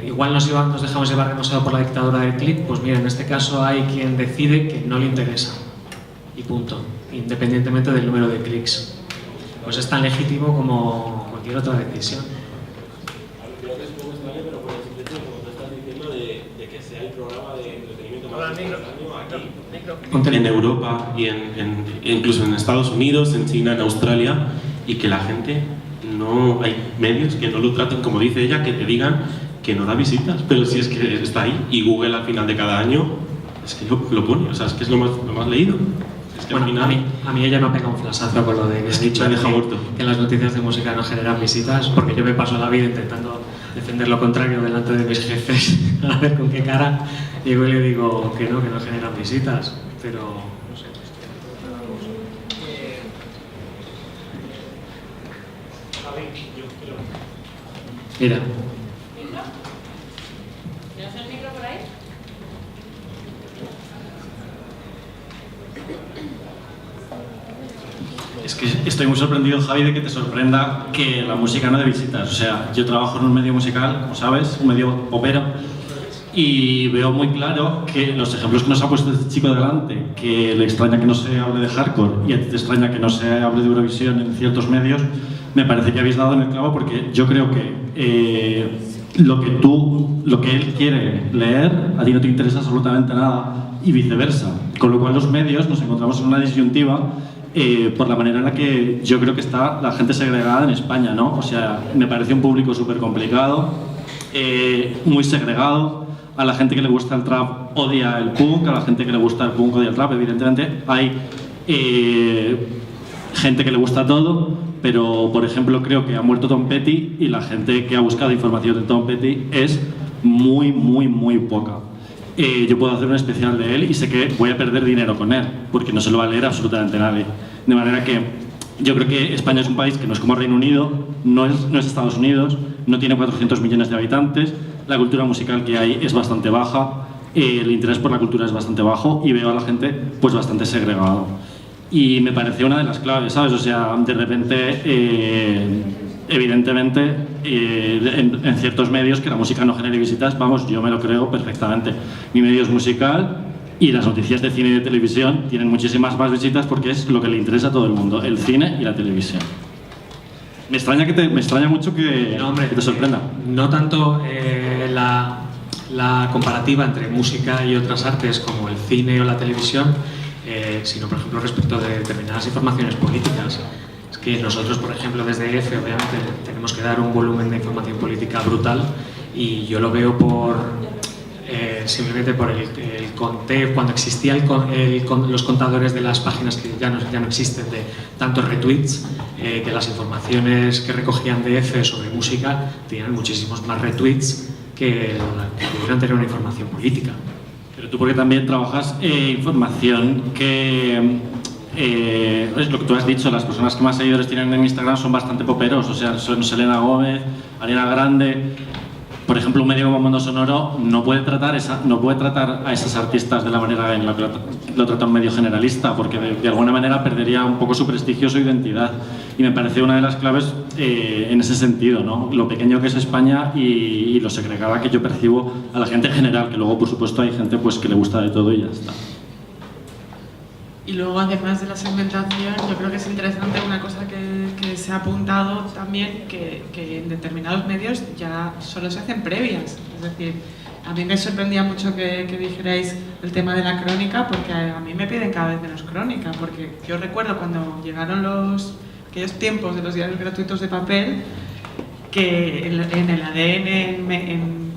igual nos dejamos llevar demasiado por la dictadura del clic. Pues mira, en este caso hay quien decide que no le interesa. Y punto. Independientemente del número de clics. Pues es tan legítimo como cualquier otra decisión. Creo que es un poco extraño, pero por el simple hecho, como tú estás diciendo, de que sea el programa de entretenimiento más visto del año aquí, en Europa y incluso en Estados Unidos, en China, en Australia, y que la gente no... Hay medios que no lo traten, como dice ella, que te digan que no da visitas, pero si es que está ahí, y Google al final de cada año es que lo pone, o sea, es que es lo más leído. Es que bueno, al final... a mí ella me ha pegado un flasazo con lo de que has dicho que las noticias de música no generan visitas, porque yo me paso la vida intentando defender lo contrario delante de mis jefes, a ver con qué cara, y yo le digo que no generan visitas, pero no sé. Mira. ¿Tienes el micro por ahí? Es que estoy muy sorprendido, Javi, de que te sorprenda que la música no dé visitas. O sea, yo trabajo en un medio musical, como sabes, un medio popero, y veo muy claro que los ejemplos que nos ha puesto este chico delante, que le extraña que no se hable de hardcore y a ti te extraña que no se hable de Eurovisión en ciertos medios, me parece que habéis dado en el clavo, porque yo creo que lo que él quiere leer, a ti no te interesa absolutamente nada, y viceversa. Con lo cual los medios nos encontramos en una disyuntiva por la manera en la que yo creo que está la gente segregada en España, ¿no? O sea, me parece un público súper complicado, muy segregado. A la gente que le gusta el trap odia el punk, a la gente que le gusta el punk odia el trap. Evidentemente hay gente que le gusta todo, pero por ejemplo creo que ha muerto Tom Petty y la gente que ha buscado información de Tom Petty es muy poca. Yo puedo hacer un especial de él y sé que voy a perder dinero con él, porque no se lo va a leer absolutamente nadie. De manera que yo creo que España es un país que no es como Reino Unido, no es Estados Unidos, no tiene 400 millones de habitantes, la cultura musical que hay es bastante baja, el interés por la cultura es bastante bajo y veo a la gente pues bastante segregado. Y me parece una de las claves, ¿sabes? O sea, de repente, evidentemente, en ciertos medios que la música no genere visitas, vamos, yo me lo creo perfectamente. Mi medio es musical y las noticias de cine y de televisión tienen muchísimas más visitas porque es lo que le interesa a todo el mundo, el cine y la televisión. Me extraña mucho que te sorprenda. No tanto la comparativa entre música y otras artes como el cine o la televisión, sino por ejemplo respecto de determinadas informaciones políticas. Es que nosotros, por ejemplo, desde EFE, obviamente tenemos que dar un volumen de información política brutal, y yo lo veo simplemente por el conteo, cuando existían los contadores de las páginas que ya no existen, de tantos retweets, que las informaciones que recogían de EFE sobre música tenían muchísimos más retweets que pudieran tener una información política. Pero tú porque también trabajas información que, es lo que tú has dicho, las personas que más seguidores tienen en Instagram son bastante poperos, o sea, son Selena Gómez, Ariana Grande. Por ejemplo, un medio como Mundo Sonoro no puede tratar a esas artistas de la manera en la que lo trata un medio generalista, porque de alguna manera perdería un poco su prestigio, su identidad. Y me parece una de las claves en ese sentido, ¿no? Lo pequeño que es España y lo segregada que yo percibo a la gente en general, que luego, por supuesto, hay gente pues, que le gusta de todo y ya está. Y luego, además de la segmentación, yo creo que es interesante una cosa que se ha apuntado también, que en determinados medios ya solo se hacen previas. Es decir, a mí me sorprendía mucho que dijerais el tema de la crónica, porque a mí me piden cada vez menos crónica, porque yo recuerdo cuando llegaron aquellos tiempos de los diarios gratuitos de papel, que en el ADN, en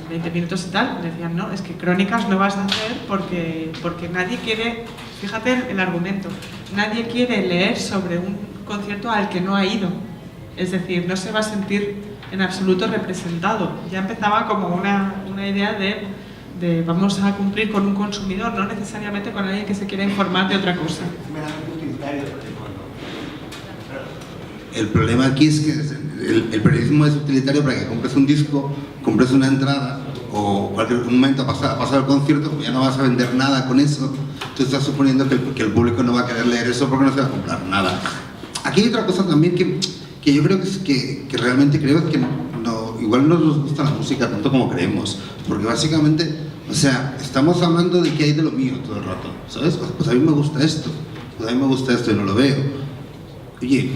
20 minutos y tal, decían, no, es que crónicas no vas a hacer porque nadie quiere, fíjate el argumento, nadie quiere leer sobre un concierto al que no ha ido. Es decir, no se va a sentir en absoluto representado. Ya empezaba como una idea de vamos a cumplir con un consumidor, no necesariamente con alguien que se quiera informar de otra cosa. El problema aquí es que el periodismo es utilitario para que compres un disco, compres una entrada o cualquier momento a pasar el concierto, pues ya no vas a vender nada con eso. Tú estás suponiendo que el público no va a querer leer eso porque no se va a comprar nada. Aquí hay otra cosa también que yo creo que realmente creo que igual no nos gusta la música tanto como creemos, porque básicamente, o sea, estamos hablando de que hay de lo mío todo el rato, ¿sabes? Pues a mí me gusta esto, pues a mí me gusta esto y no lo veo. Oye,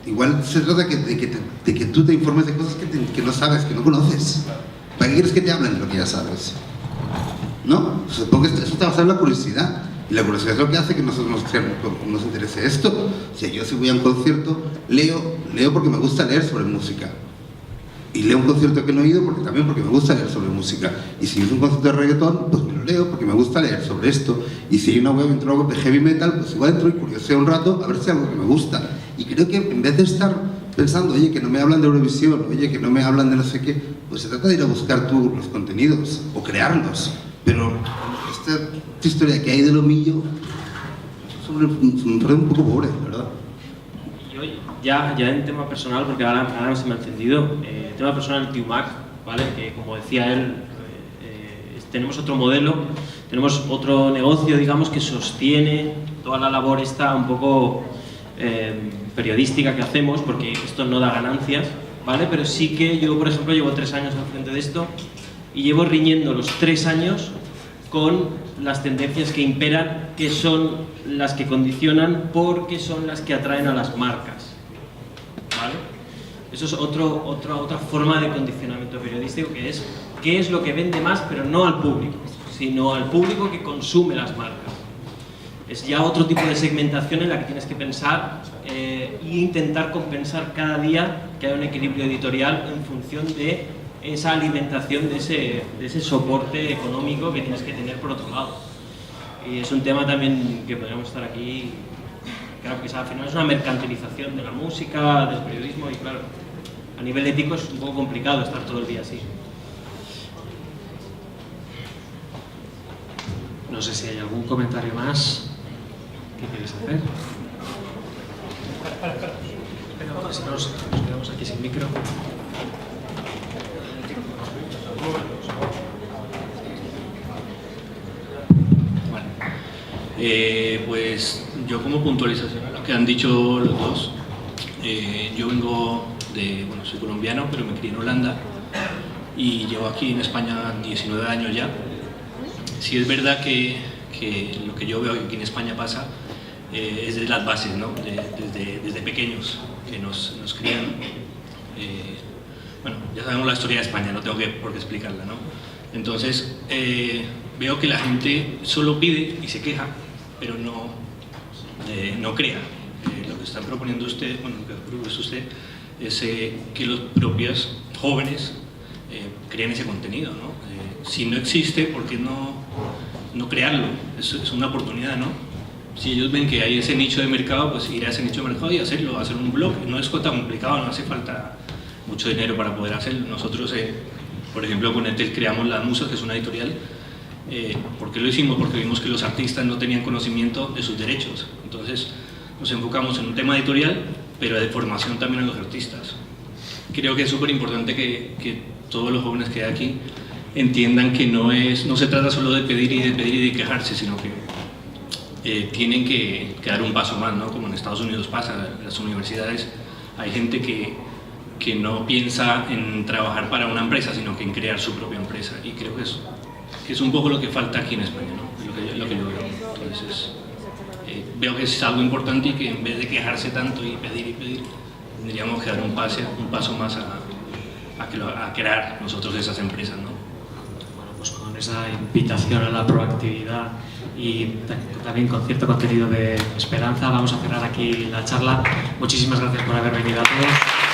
igual se trata de que tú te informes de cosas que no sabes, que no conoces. ¿Para qué quieres que te hablen de lo que ya sabes? ¿No? Supongo que eso te va a hacer la curiosidad. Y la curiosidad es lo que hace que nosotros nos interese esto. O sea, yo si voy a un concierto, leo porque me gusta leer sobre música. Y leo un concierto que no he ido porque me gusta leer sobre música. Y si es un concierto de reggaetón, pues me lo leo porque me gusta leer sobre esto. Y si hay una web de heavy metal, pues igual entro y curioseo un rato a ver si hay algo que me gusta. Y creo que en vez de estar pensando, oye, que no me hablan de Eurovisión, oye, que no me hablan de no sé qué, pues se trata de ir a buscar tú los contenidos o crearlos. Pero esta historia que hay de lo mío, me parece un poco pobre, ¿verdad? Yo ya en tema personal, porque ahora no se me ha encendido, el tema personal del TUMAC, ¿vale? Que como decía él, tenemos otro modelo, tenemos otro negocio, digamos, que sostiene toda la labor esta un poco periodística que hacemos, porque esto no da ganancias, ¿vale? Pero sí que yo, por ejemplo, llevo 3 años al frente de esto y llevo riñendo los 3 años con las tendencias que imperan, que son las que condicionan, porque son las que atraen a las marcas, ¿vale? Eso es otra forma de condicionamiento periodístico, que es qué es lo que vende más, pero no al público, sino al público que consume las marcas. Es ya otro tipo de segmentación en la que tienes que pensar e intentar compensar cada día que haya un equilibrio editorial en función de esa alimentación de ese soporte económico que tienes que tener por otro lado. Y es un tema también que podríamos estar aquí, claro, que al final es una mercantilización de la música, del periodismo, y claro, a nivel ético es un poco complicado estar todo el día así. No sé si hay algún comentario más que queréis hacer. Pero si no, nos quedamos aquí sin micro. Pues yo, como puntualización a lo que han dicho los dos, yo vengo bueno, soy colombiano, pero me crié en Holanda y llevo aquí en España 19 años ya. Sí es verdad que lo que yo veo que aquí en España pasa es desde las bases, ¿no? Desde pequeños que nos crían. Bueno, ya sabemos la historia de España, no tengo por qué explicarla, ¿no? Entonces, veo que la gente solo pide y se queja, pero no crea. Lo que están proponiendo usted, bueno, lo que propone usted es que los propios jóvenes creen ese contenido, ¿no? Si no existe, ¿por qué no crearlo? Es una oportunidad, ¿no? Si ellos ven que hay ese nicho de mercado, pues ir a ese nicho de mercado y hacerlo, hacer un blog. No es tan complicado, no hace falta mucho dinero para poder hacerlo. Nosotros, por ejemplo, con Entel creamos Las Musas, que es una editorial. ¿Por qué lo hicimos? Porque vimos que los artistas no tenían conocimiento de sus derechos. Entonces nos enfocamos en un tema editorial, pero de formación también a los artistas. Creo que es súper importante que todos los jóvenes que hay aquí entiendan que no se trata solo de pedir y de quejarse, sino que tienen que dar un paso más, ¿no? Como en Estados Unidos pasa, en las universidades hay gente que no piensa en trabajar para una empresa, sino que en crear su propia empresa, y creo que es un poco lo que falta aquí en España, ¿no? Lo que yo veo. Entonces, veo que es algo importante y que en vez de quejarse tanto y pedir, tendríamos que dar un paso más a crear nosotros esas empresas, ¿no? Bueno, pues con esa invitación a la proactividad y también con cierto contenido de esperanza, vamos a cerrar aquí la charla. Muchísimas gracias por haber venido a todos.